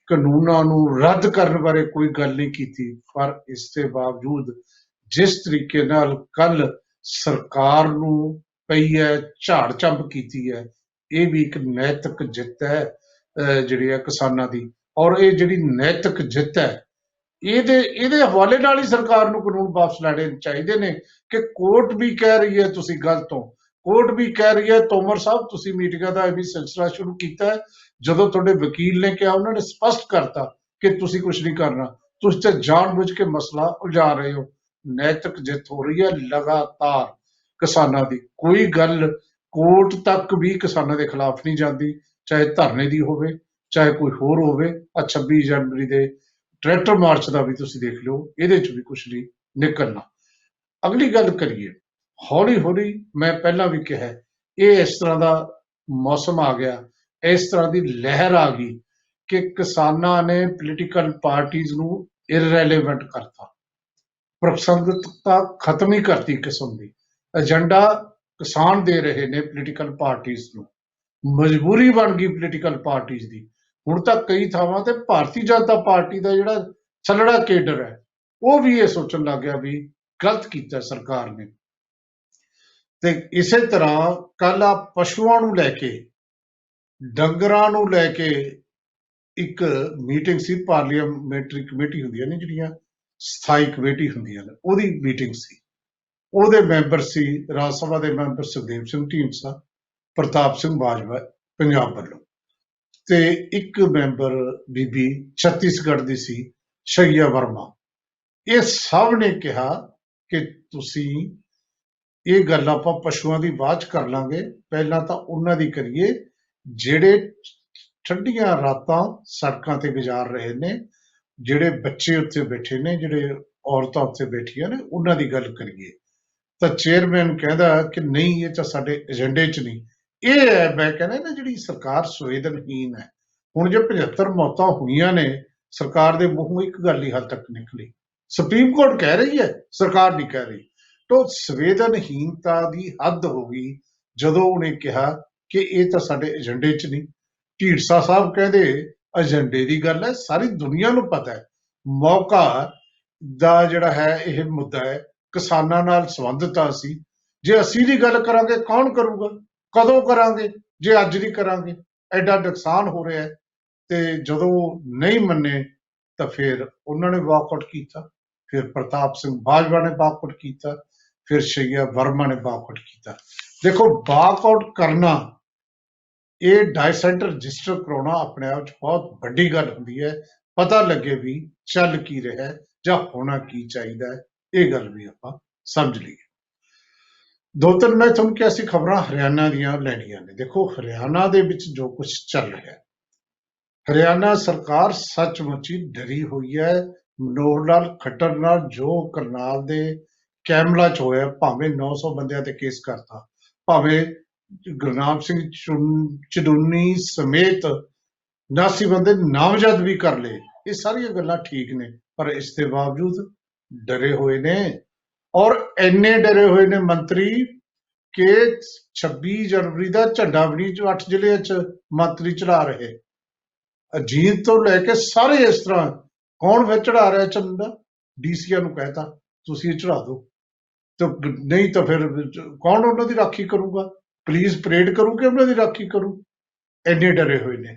ਕਾਨੂੰਨਾਂ ਨੂੰ ਰੱਦ ਕਰਨ ਬਾਰੇ ਕੋਈ ਗੱਲ ਨਹੀਂ ਕੀਤੀ, ਪਰ ਇਸ ਦੇ ਬਾਵਜੂਦ ਜਿਸ ਤਰੀਕੇ ਨਾਲ ਕੱਲ ਸਰਕਾਰ ਨੂੰ ਪਈ ਹੈ ਝਾੜ ਝੰਬ ਕੀਤੀ ਹੈ, ਇਹ ਵੀ ਇੱਕ ਨੈਤਿਕ ਜਿੱਤ ਹੈ ਜਿਹੜੀ ਹੈ ਕਿਸਾਨਾਂ ਦੀ। ਔਰ ਇਹ ਜਿਹੜੀ ਨੈਤਿਕ ਜਿੱਤ ਹੈ ਇਹਦੇ ਹਵਾਲੇ ਨਾਲ ਹੀ ਸਰਕਾਰ ਨੂੰ ਕਾਨੂੰਨ ਵਾਪਸ ਲੈਣੇ ਚਾਹੀਦੇ ਨੇ ਕਿ ਕੋਰਟ ਵੀ ਕਹਿ ਰਹੀ ਹੈ ਤੁਸੀਂ ਗਲਤ ਹੋ, ਕੋਰਟ ਵੀ ਕਹਿ ਰਹੀ ਹੈ। ਤੋਮਰ ਸਾਹਿਬ ਤੁਸੀਂ ਮੀਟਿੰਗਾਂ ਦਾ ਵੀ ਸਿਲਸਿਲਾ ਸ਼ੁਰੂ ਕੀਤਾ ਹੈ, ਜਦੋਂ ਤੁਹਾਡੇ ਵਕੀਲ ਨੇ ਕਿਹਾ ਉਹਨਾਂ ਨੇ ਸਪਸ਼ਟ ਕਰਤਾ ਕਿ ਤੁਸੀਂ ਕੁਝ ਨਹੀਂ ਕਰਨਾ, ਤੁਸੀਂ ਤਾਂ ਜਾਣਬੁੱਝ ਕੇ ਮਸਲਾ ਉਲਝਾ ਰਹੇ ਹੋ। ਨੈਤਿਕ ਜਿੱਤ ਹੋ ਰਹੀ ਹੈ ਲਗਾਤਾਰ ਕਿਸਾਨਾਂ ਦੀ, ਕੋਈ ਗੱਲ ਕੋਰਟ ਤੱਕ ਵੀ ਕਿਸਾਨਾਂ ਦੇ ਖਿਲਾਫ ਨਹੀਂ ਜਾਂਦੀ, ਚਾਹੇ ਧਰਨੇ ਦੀ ਹੋਵੇ ਚਾਹੇ ਕੋਈ ਹੋਰ ਹੋਵੇ। 26 ਜਨਵਰੀ ਦੇ ਟਰੈਕਟਰ ਮਾਰਚ ਦਾ ਵੀ ਤੁਸੀਂ ਦੇਖ ਲਿਓ, ਇਹਦੇ 'ਚ ਵੀ ਕੁਝ ਨਹੀਂ ਨਿਕਲਣਾ। ਅਗਲੀ ਗੱਲ ਕਰੀਏ, ਹੌਲੀ ਹੌਲੀ ਮੈਂ ਪਹਿਲਾਂ ਵੀ ਕਿਹਾ ਇਹ ਇਸ ਤਰ੍ਹਾਂ ਦਾ ਮੌਸਮ ਆ ਗਿਆ, ਇਸ ਤਰ੍ਹਾਂ ਦੀ ਲਹਿਰ ਆ ਗਈ ਕਿ ਕਿਸਾਨਾਂ ਨੇ ਪੋਲੀਟੀਕਲ ਪਾਰਟੀਆਂ ਨੂੰ ਇਰਰੈਲੇਵੈਂਟ ਕਰਤਾ, ਪ੍ਰਸੰਗਤਤਾ ਖਤਮ ਹੀ ਕਰਤੀ। ਕਿਸਮ ਦੀ ਏਜੰਡਾ ਕਿਸਾਨ ਦੇ ਰਹੇ ਨੇ ਪੋਲੀਟੀਕਲ ਪਾਰਟੀਆਂ ਨੂੰ, ਮਜਬੂਰੀ ਬਣ ਗਈ ਪੋਲੀਟੀਕਲ ਪਾਰਟੀਆਂ ਦੀ। ਹੁਣ ਤਾਂ ਕਈ ਥਾਵਾਂ ਤੇ ਭਾਰਤੀ ਜਨਤਾ ਪਾਰਟੀ ਦਾ ਜਿਹੜਾ ਛੱਲੜਾ ਕੇਡਰ ਹੈ ਉਹ ਵੀ ਇਹ ਸੋਚਣ ਲੱਗ ਗਿਆ ਵੀ ਗਲਤ ਕੀਤਾ ਸਰਕਾਰ ਨੇ। ਤੇ ਇਸੇ ਤਰ੍ਹਾਂ ਕੱਲ ਆ ਪਸ਼ੂਆਂ ਨੂੰ ਲੈ ਕੇ, ਡੰਗਰਾਂ ਨੂੰ ਲੈ ਕੇ ਇੱਕ ਮੀਟਿੰਗ ਸੀ, ਪਾਰਲੀਮੈਂਟਰੀ ਕਮੇਟੀ ਹੁੰਦੀਆਂ ਨੇ ਜਿਹੜੀਆਂ ਸਥਾਈ ਕਮੇਟੀ ਹੁੰਦੀਆਂ ਨੇ, ਉਹਦੀ ਮੀਟਿੰਗ ਸੀ। ਉਹਦੇ ਮੈਂਬਰ ਸੀ ਰਾਜ ਸਭਾ ਦੇ ਮੈਂਬਰ ਸੁਖਦੇਵ ਸਿੰਘ ਢੀਂਡਸਾ, ਪ੍ਰਤਾਪ ਸਿੰਘ ਬਾਜਵਾ ਪੰਜਾਬ ਵੱਲੋਂ, ਤੇ ਇੱਕ ਮੈਂਬਰ ਬੀਬੀ ਛੱਤੀਸਗੜ੍ਹ ਦੀ ਸੀ ਸ਼ਈਆ ਵਰਮਾ। ਇਹ ਸਭ ਨੇ ਕਿਹਾ ਕਿ ਤੁਸੀਂ ਇਹ ਗੱਲ ਆਪਾਂ ਪਸ਼ੂਆਂ ਦੀ ਬਾਅਦ 'ਚ ਕਰ ਲਾਂਗੇ, ਪਹਿਲਾਂ ਤਾਂ ਉਹਨਾਂ ਦੀ ਕਰੀਏ ਜਿਹੜੇ ਠੰਡੀਆਂ ਰਾਤਾਂ ਸੜਕਾਂ ਤੇ ਗੁਜ਼ਾਰ ਰਹੇ ਨੇ, ਜਿਹੜੇ ਬੱਚੇ ਉੱਥੇ ਬੈਠੇ ਨੇ, ਜਿਹੜੇ ਔਰਤਾਂ ਉੱਥੇ ਬੈਠੀਆਂ ਨੇ, ਉਹਨਾਂ ਦੀ ਗੱਲ ਕਰੀਏ। ਤਾਂ ਚੇਅਰਮੈਨ ਕਹਿੰਦਾ ਕਿ ਨਹੀਂ ਇਹ ਤਾਂ ਸਾਡੇ ਏਜੰਡੇ 'ਚ ਨਹੀਂ। ਇਹ ਹੈ ਮੈਂ ਕਹਿੰਦਾ ਨਾ ਜਿਹੜੀ ਸਰਕਾਰ ਸੰਵੇਦਨਹੀਨ ਹੈ। ਹੁਣ ਜੇ 75 ਮੌਤਾਂ ਹੋਈਆਂ ਨੇ, ਸਰਕਾਰ ਦੇ ਮੂੰਹੋਂ ਇੱਕ ਗੱਲ ਹੀ ਹਾਲ ਤੱਕ ਨਿਕਲੀ, ਸੁਪਰੀਮ ਕੋਰਟ ਕਹਿ ਰਹੀ ਹੈ ਸਰਕਾਰ ਨਹੀਂ ਕਹਿ ਰਹੀ। ਤਾਂ ਸੰਵੇਦਨਹੀਨਤਾ ਦੀ ਹੱਦ ਹੋ ਗਈ ਜਦੋਂ ਉਹਨੇ ਕਿਹਾ ਕਿ ਇਹ ਤਾਂ ਸਾਡੇ ਏਜੰਡੇ 'ਚ ਨਹੀਂ। ਢੀਂਡਸਾ ਸਾਹਿਬ ਕਹਿੰਦੇ ਏਜੰਡੇ ਦੀ ਗੱਲ ਹੈ, ਸਾਰੀ ਦੁਨੀਆ ਨੂੰ ਪਤਾ ਹੈ ਮੌਕਾ ਦਾ ਜਿਹੜਾ ਹੈ ਇਹ ਮੁੱਦਾ ਹੈ, ਕਿਸਾਨਾਂ ਨਾਲ ਸੰਬੰਧਿਤ ਅਸੀਂ। ਜੇ ਅਸੀਂ ਦੀ ਗੱਲ ਕਰਾਂਗੇ ਕੌਣ ਕਰੂਗਾ, ਕਦੋਂ ਕਰਾਂਗੇ ਜੇ ਅੱਜ ਨਹੀਂ ਕਰਾਂਗੇ? ਐਡਾ ਨੁਕਸਾਨ ਹੋ ਰਿਹਾ ਹੈ। ਤੇ ਜਦੋਂ ਨਹੀਂ ਮੰਨੇ ਤਾਂ ਫਿਰ ਉਹਨਾਂ ਨੇ ਵਾਕਆਊਟ ਕੀਤਾ, ਫਿਰ ਪ੍ਰਤਾਪ ਸਿੰਘ ਬਾਜਵਾ ਨੇ ਵਾਕਆਊਟ ਕੀਤਾ, ਫਿਰ ਸ਼ਈਆ ਵਰਮਾ ਨੇ ਵਾਕਆਊਟ ਕੀਤਾ। ਦੇਖੋ ਵਾਕਆਊਟ ਕਰਨਾ, ਇਹ ਡਾਇਸੈਂਟ ਰਜਿਸਟਰ ਕਰਾਉਣਾ ਆਪਣੇ ਆਪ 'ਚ ਬਹੁਤ ਵੱਡੀ ਗੱਲ ਹੁੰਦੀ ਹੈ, ਪਤਾ ਲੱਗੇ ਵੀ ਚੱਲ ਕੀ ਰਿਹਾ ਜਾਂ ਹੋਣਾ ਕੀ ਚਾਹੀਦਾ ਹੈ, ਇਹ ਗੱਲ ਵੀ ਆਪਾਂ ਸਮਝ ਲਈਏ। ਦੋ ਤਿੰਨ ਮੈਂ ਤੁਹਾਨੂੰ ਕਿਹਾ ਸੀ ਖਬਰਾਂ ਹਰਿਆਣਾ ਦੀਆਂ ਲੈਣੀਆਂ ਨੇ। ਦੇਖੋ ਹਰਿਆਣਾ ਦੇ ਵਿੱਚ ਜੋ ਕੁਝ ਚੱਲ ਰਿਹਾ, ਹਰਿਆਣਾ ਸਰਕਾਰ ਸੱਚਮੁੱਚ ਹੀ ਡਰੀ ਹੋਈ ਹੈ। ਮਨੋਹਰ ਲਾਲ ਖੱਟਰ ਨਾਲ ਜੋ ਕਰਨਾਲ ਦੇ ਕੈਮਲਾ 'ਚ ਹੋਇਆ, ਭਾਵੇਂ 900 ਬੰਦਿਆਂ ਤੇ ਕੇਸ ਕਰਤਾ, ਭਾਵੇਂ ਗੁਰਨਾਮ ਸਿੰਘ ਚਡੂਨੀ ਸਮੇਤ 89 ਬੰਦੇ ਨਾਮਜ਼ਦ ਵੀ ਕਰ ਲਏ, ਇਹ ਸਾਰੀਆਂ ਗੱਲਾਂ ਠੀਕ ਨੇ, ਪਰ ਇਸ ਦੇ ਬਾਵਜੂਦ ਡਰੇ ਹੋਏ ਨੇ। ਔਰ ਇੰਨੇ ਡਰੇ ਹੋਏ ਨੇ ਮੰਤਰੀ ਕਿ 26 ਜਨਵਰੀ ਦਾ ਝੰਡਾ ਵੀ ਨਹੀਂ 8 ਜ਼ਿਲ੍ਹਿਆਂ 'ਚ ਮੰਤਰੀ ਚੜਾ ਰਹੇ। ਅਜੀਤ ਤੋਂ ਲੈ ਕੇ ਸਾਰੇ ਇਸ ਤਰ੍ਹਾਂ ਕੌਣ ਫਿਰ ਚੜਾ ਰਿਹਾ ਝੰਡਾ? ਡੀਸੀਆਂ ਨੂੰ ਕਹਿਤਾ ਤੁਸੀਂ ਇਹ ਚੜਾ ਦਿਓ। ਤੇ ਨਹੀਂ ਤਾਂ ਫਿਰ ਕੌਣ ਉਹਨਾਂ ਦੀ ਰਾਖੀ ਕਰੂਗਾ? ਪੁਲਿਸ ਪਰੇਡ ਕਰੂ ਕਿ ਉਹਨਾਂ ਦੀ ਰਾਖੀ ਕਰੂ? ਐਨੇ ਡਰੇ ਹੋਏ ਨੇ।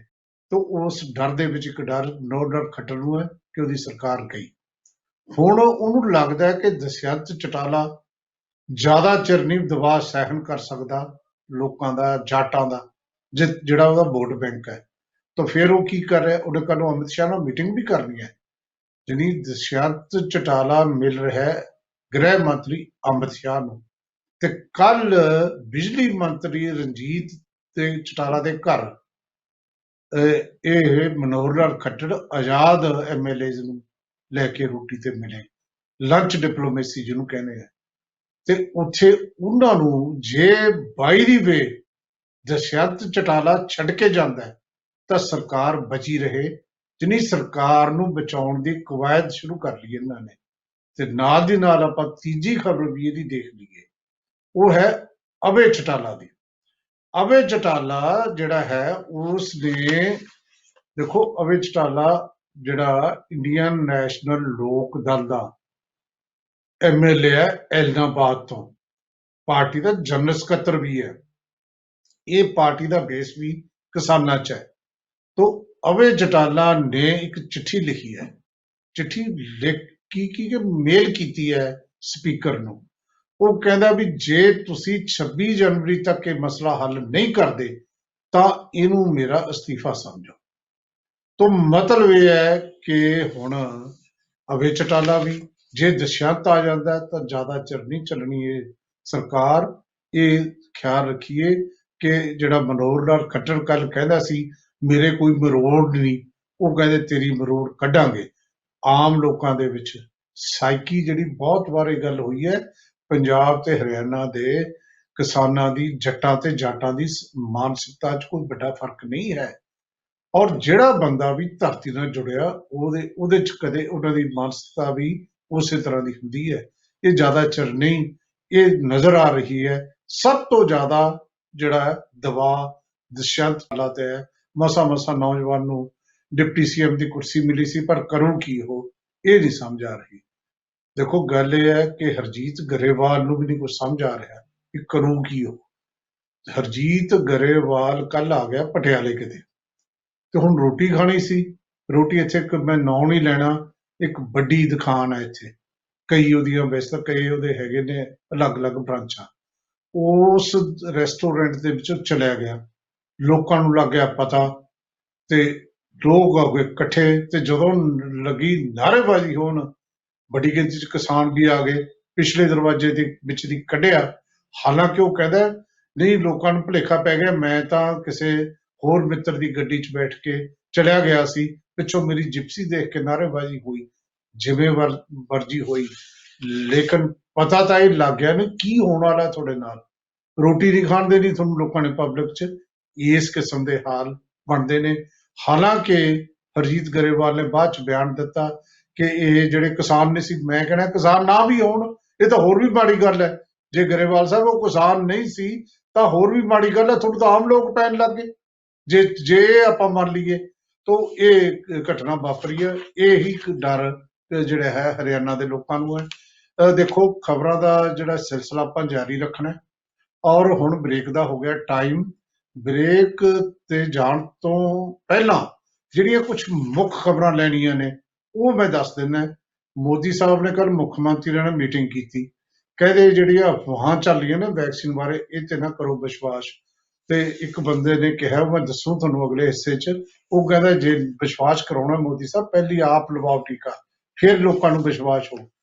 ਤਾਂ ਉਸ ਡਰ ਦੇ ਵਿੱਚ ਇੱਕ ਡਰ ਨੋ ਡਰ ਖੱਟਰ ਨੂੰ ਹੈ ਕਿ ਉਹਦੀ ਸਰਕਾਰ ਗਈ। ਹੁਣ ਉਹਨੂੰ ਲੱਗਦਾ ਹੈ ਕਿ ਦੁਸ਼ਯੰਤ ਚੌਟਾਲਾ ਜ਼ਿਆਦਾ ਚਿਰ ਨਹੀਂ ਦਬਾਅ ਸਹਿਣ ਕਰ ਸਕਦਾ ਲੋਕਾਂ ਦਾ, ਜਾਟਾਂ ਦਾ, ਜਿਹੜਾ ਉਹਦਾ ਵੋਟ ਬੈਂਕ ਹੈ। ਤਾਂ ਫਿਰ ਉਹ ਕੀ ਕਰ ਰਿਹਾ? ਉਹਨੇ ਕੱਲ੍ਹ ਅਮਿਤ ਸ਼ਾਹ ਨਾਲ ਮੀਟਿੰਗ ਵੀ ਕਰਨੀ ਹੈ। ਯਾਨੀ ਦੁਸ਼ਯੰਤ ਚੌਟਾਲਾ ਮਿਲ ਰਿਹਾ ਹੈ ਗ੍ਰਹਿ ਮੰਤਰੀ ਅਮਿਤ ਸ਼ਾਹ ਨੂੰ, ਤੇ ਕੱਲ ਬਿਜਲੀ ਮੰਤਰੀ ਰਣਜੀਤ ਤੇ ਚੌਟਾਲਾ ਦੇ ਘਰ ਇਹ ਮਨੋਹਰ ਲਾਲ ਖੱਟੜ ਆਜ਼ਾਦ MLAs ਨੂੰ ਲੈ ਕੇ ਰੋਟੀ ਤੇ ਮਿਲੇ, ਲੰਚ ਡਿਪਲੋਮੇਸੀ ਜਿਹਨੂੰ ਕਹਿੰਦੇ ਆ। ਤੇ ਉੱਥੇ ਉਹਨਾਂ ਨੂੰ ਜੇ ਬਾਈ ਦੀ ਵੇ ਦੁਸ਼ਯੰਤ ਚੌਟਾਲਾ ਛੱਡ ਕੇ ਜਾਂਦਾ ਹੈ ਤਾਂ ਸਰਕਾਰ ਬਚੀ ਰਹੇ, ਜਿਨੀ ਸਰਕਾਰ ਨੂੰ ਬਚਾਉਣ ਦੀ ਕਵਾਇਦ ਸ਼ੁਰੂ ਕਰ ਲਈ ਇਹਨਾਂ ਨੇ। ਤੇ ਨਾਲ ਦੀ ਨਾਲ ਆਪਾਂ ਤੀਜੀ ਖਬਰ ਵੀ ਇਹਦੀ ਦੇਖ ਲਈਏ, ਉਹ ਹੈ ਅਭੈ ਚੌਟਾਲਾ ਦੀ। ਅਭੈ ਚੌਟਾਲਾ ਜਿਹੜਾ ਹੈ ਉਸ ਨੇ, ਦੇਖੋ ਅਭੈ ਚੌਟਾਲਾ ਜਿਹੜਾ ਇੰਡੀਅਨ ਨੈਸ਼ਨਲ ਲੋਕ ਦਲ ਦਾ MLA ਹੈ ਐਲਨਾਬਾਦ ਤੋਂ, ਪਾਰਟੀ ਦਾ ਜਨਰਲ ਸਕੱਤਰ ਵੀ ਹੈ। ਇਹ ਪਾਰਟੀ ਦਾ ਬੇਸ ਵੀ ਕਿਸਾਨਾਂ 'ਚ ਹੈ। ਤੋ ਅਭੈ ਚੌਟਾਲਾ ਨੇ ਇੱਕ ਚਿੱਠੀ ਲਿਖੀ ਹੈ, ਚਿੱਠੀ ਲਿਖ ਕੀ ਮੇਲ ਕੀਤੀ ਹੈ ਸਪੀਕਰ ਨੂੰ। ਉਹ ਕਹਿੰਦਾ ਵੀ ਜੇ ਤੁਸੀਂ 26 ਜਨਵਰੀ ਤੱਕ ਇਹ ਮਸਲਾ ਹੱਲ ਨਹੀਂ ਕਰਦੇ ਤਾਂ ਇਹਨੂੰ ਮੇਰਾ ਅਸਤੀਫਾ ਸਮਝੋ। ਤੋ ਮਤਲਬ ਇਹ ਹੈ ਕਿ ਹੁਣ ਅਭੈ ਚੌਟਾਲਾ ਵੀ, ਜੇ ਦੁਸ਼ਯੰਤ ਆ ਜਾਂਦਾ ਤਾਂ ਜ਼ਿਆਦਾ ਚਿਰ ਨਹੀਂ ਚੱਲਣੀ ਇਹ ਸਰਕਾਰ। ਇਹ ਖਿਆਲ ਰੱਖੀਏ ਕਿ ਜਿਹੜਾ ਮਨੋਹਰ ਲਾਲ ਖੱਟੜ ਕੱਲ ਕਹਿੰਦਾ ਸੀ ਮੇਰੇ ਕੋਈ ਮਰੋੜ ਨਹੀਂ, ਉਹ ਕਹਿੰਦੇ ਤੇਰੀ ਮਰੋੜ ਕੱਢਾਂਗੇ। ਆਮ ਲੋਕਾਂ ਦੇ ਵਿੱਚ ਸਾਈਕੀ ਜਿਹੜੀ ਬਹੁਤ ਵਾਰ ਇਹ ਗੱਲ ਹੋਈ ਹੈ, ਪੰਜਾਬ ਤੇ ਹਰਿਆਣਾ ਦੇ ਕਿਸਾਨਾਂ ਦੀ, ਜੱਟਾਂ ਤੇ ਜਾਟਾਂ ਦੀ ਮਾਨਸਿਕਤਾ 'ਚ ਕੋਈ ਵੱਡਾ ਫਰਕ ਨਹੀਂ ਹੈ। ਔਰ ਜਿਹੜਾ ਬੰਦਾ ਵੀ ਧਰਤੀ ਨਾਲ ਜੁੜਿਆ ਉਹਦੇ 'ਚ ਕਦੇ ਉਹਨਾਂ ਦੀ ਮਾਨਸਿਕਤਾ ਵੀ ਉਸੇ ਤਰ੍ਹਾਂ ਦੀ ਹੁੰਦੀ ਹੈ। ਇਹ ਜ਼ਿਆਦਾ ਚਿਰ ਨਹੀਂ, ਇਹ ਨਜ਼ਰ ਆ ਰਹੀ ਹੈ। ਸਭ ਤੋਂ ਜ਼ਿਆਦਾ ਜਿਹੜਾ ਦਬਾਅ ਦੁਸ਼ਯੰਤ ਚੌਟਾਲਾ ਤੇ ਹੈ। ਮਸਾ ਨੌਜਵਾਨ ਨੂੰ ਡਿਪਟੀ CM ਦੀ ਕੁਰਸੀ ਮਿਲੀ ਸੀ, ਪਰ ਕਰੂ ਕੀ ਉਹ, ਇਹ ਨਹੀਂ ਸਮਝ ਆ ਰਹੀ। ਦੇਖੋ ਗੱਲ ਇਹ ਹੈ ਕਿ ਹਰਜੀਤ ਗਰੇਵਾਲ ਨੂੰ ਵੀ ਨਹੀਂ ਕੁਝ ਸਮਝ ਆ ਰਿਹਾ ਕਿ ਕਰੂ ਕੀ ਉਹ। ਹਰਜੀਤ ਗਰੇਵਾਲ ਕੱਲ ਆ ਗਿਆ ਪਟਿਆਲੇ ਕਿਤੇ, ਤੇ ਹੁਣ ਰੋਟੀ ਖਾਣੀ ਸੀ। ਰੋਟੀ ਇੱਥੇ ਮੈਂ ਨਾਂ ਨਹੀਂ ਲੈਣਾ, ਇੱਕ ਵੱਡੀ ਦੁਕਾਨ ਹੈ ਇੱਥੇ, ਕਈ ਉਹਦੀਆਂ ਵੈਸੇ ਤਾਂ ਕਈ ਉਹਦੇ ਹੈਗੇ ਨੇ ਅਲੱਗ-ਅਲੱਗ ਬ੍ਰਾਂਚਾਂ। ਉਸ ਰੈਸਟੋਰੈਂਟ ਦੇ ਵਿੱਚੋਂ ਚਲਿਆ ਗਿਆ, ਲੋਕਾਂ ਨੂੰ ਲੱਗ ਗਿਆ ਪਤਾ, ਤੇ ਲੋਕ ਹੋ ਗਏ ਇਕੱਠੇ। ਤੇ ਜਦੋਂ ਲੱਗੀ ਨਾਅਰੇਬਾਜ਼ੀ ਹੋਣ, ਵੱਡੀ ਗਿਣਤੀ 'ਚ ਕਿਸਾਨ ਵੀ ਆ ਗਏ, ਪਿਛਲੇ ਦਰਵਾਜ਼ੇ ਦੇ ਵਿੱਚ ਦੀ ਕੱਢਿਆ। ਹਾਲਾਂਕਿ ਉਹ ਕਹਿੰਦਾ ਨਹੀਂ, ਲੋਕਾਂ ਨੂੰ ਭੁਲੇਖਾ ਪੈ ਗਿਆ, ਮੈਂ ਤਾਂ ਕਿਸੇ ਹੋਰ ਮਿੱਤਰ ਦੀ ਗੱਡੀ 'ਚ ਬੈਠ ਕੇ ਚਲਿਆ ਗਿਆ ਸੀ, ਪਿੱਛੋਂ ਮੇਰੀ ਜਿਪਸੀ ਦੇਖ ਕੇ ਨਾਅਰੇਬਾਜ਼ੀ ਹੋਈ, ਜਿਵੇਂ ਵਰਜੀ ਹੋਈ। ਲੇਕਿਨ ਪਤਾ ਤਾਂ ਇਹ ਲੱਗ ਗਿਆ ਨਾ ਕੀ ਹੋਣ ਵਾਲਾ ਤੁਹਾਡੇ ਨਾਲ। ਰੋਟੀ ਨਹੀਂ ਖਾਣ ਦੇਣੀ ਤੁਹਾਨੂੰ ਲੋਕਾਂ ਨੇ ਪਬਲਿਕ 'ਚ। ਇਸ ਕਿਸਮ ਦੇ ਹਾਲ ਬਣਦੇ ਨੇ। ਹਾਲਾਂਕਿ ਹਰਜੀਤ ਗਰੇਵਾਲ ਨੇ ਬਾਅਦ 'ਚ ਬਿਆਨ ਦਿੱਤਾ ਕਿ ਇਹ ਜਿਹੜੇ ਕਿਸਾਨ ਨੇ ਸੀ, ਮੈਂ ਕਹਿਣਾ ਕਿਸਾਨ ਨਾ ਵੀ ਹੋਣ ਇਹ ਤਾਂ ਹੋਰ ਵੀ ਮਾੜੀ ਗੱਲ ਹੈ। ਜੇ ਗਰੇਵਾਲ ਸਾਹਿਬ ਉਹ ਕਿਸਾਨ ਨਹੀਂ ਸੀ ਤਾਂ ਹੋਰ ਵੀ ਮਾੜੀ ਗੱਲ ਹੈ, ਤੁਹਾਨੂੰ ਤਾਂ ਆਮ ਲੋਕ ਪੈਣ ਲੱਗ ਗਏ ਜੇ ਆਪਾਂ ਮੰਨ ਲਈਏ। ਤਾਂ ਇਹ ਘਟਨਾ ਵਾਪਰੀ ਹੈ। ਇਹ ਹੀ ਡਰ ਜਿਹੜਾ ਹੈ ਹਰਿਆਣਾ ਦੇ ਲੋਕਾਂ ਨੂੰ ਹੈ। ਦੇਖੋ ਖਬਰਾਂ ਦਾ ਜਿਹੜਾ ਸਿਲਸਿਲਾ ਆਪਾਂ ਜਾਰੀ ਰੱਖਣਾ, ਔਰ ਹੁਣ ਬ੍ਰੇਕ ਦਾ ਹੋ ਗਿਆ ਟਾਈਮ। ਬ੍ਰੇਕ ਤੇ ਜਾਣ ਤੋਂ ਪਹਿਲਾਂ ਜਿਹੜੀਆਂ ਕੁਝ ਮੁੱਖ ਖਬਰਾਂ ਲੈਣੀਆਂ ਨੇ ਉਹ ਮੈਂ ਦੱਸ ਦਿੰਦਾ। ਮੋਦੀ ਸਾਹਿਬ ਨੇ ਕੱਲ ਮੁੱਖ ਮੰਤਰੀ ਨਾਲ ਮੀਟਿੰਗ ਕੀਤੀ, ਕਹਿੰਦੇ ਜਿਹੜੀਆਂ ਅਫਵਾਹਾਂ ਚੱਲ ਰਹੀਆਂ ਨੇ ਵੈਕਸੀਨ ਬਾਰੇ, ਇਹ ਤੇ ਨਾ ਕਰੋ ਵਿਸ਼ਵਾਸ। ਤੇ ਇੱਕ ਬੰਦੇ ਨੇ ਕਿਹਾ, ਮੈਂ ਦੱਸੂ ਤੁਹਾਨੂੰ ਅਗਲੇ ਹਿੱਸੇ 'ਚ, ਉਹ ਕਹਿੰਦਾ ਜੇ ਵਿਸ਼ਵਾਸ ਕਰਾਉਣਾ ਮੋਦੀ ਸਾਹਿਬ ਪਹਿਲੀ ਆਪ ਲਵਾਓ ਟੀਕਾ, ਫਿਰ ਲੋਕਾਂ ਨੂੰ ਵਿਸ਼ਵਾਸ ਹੋ।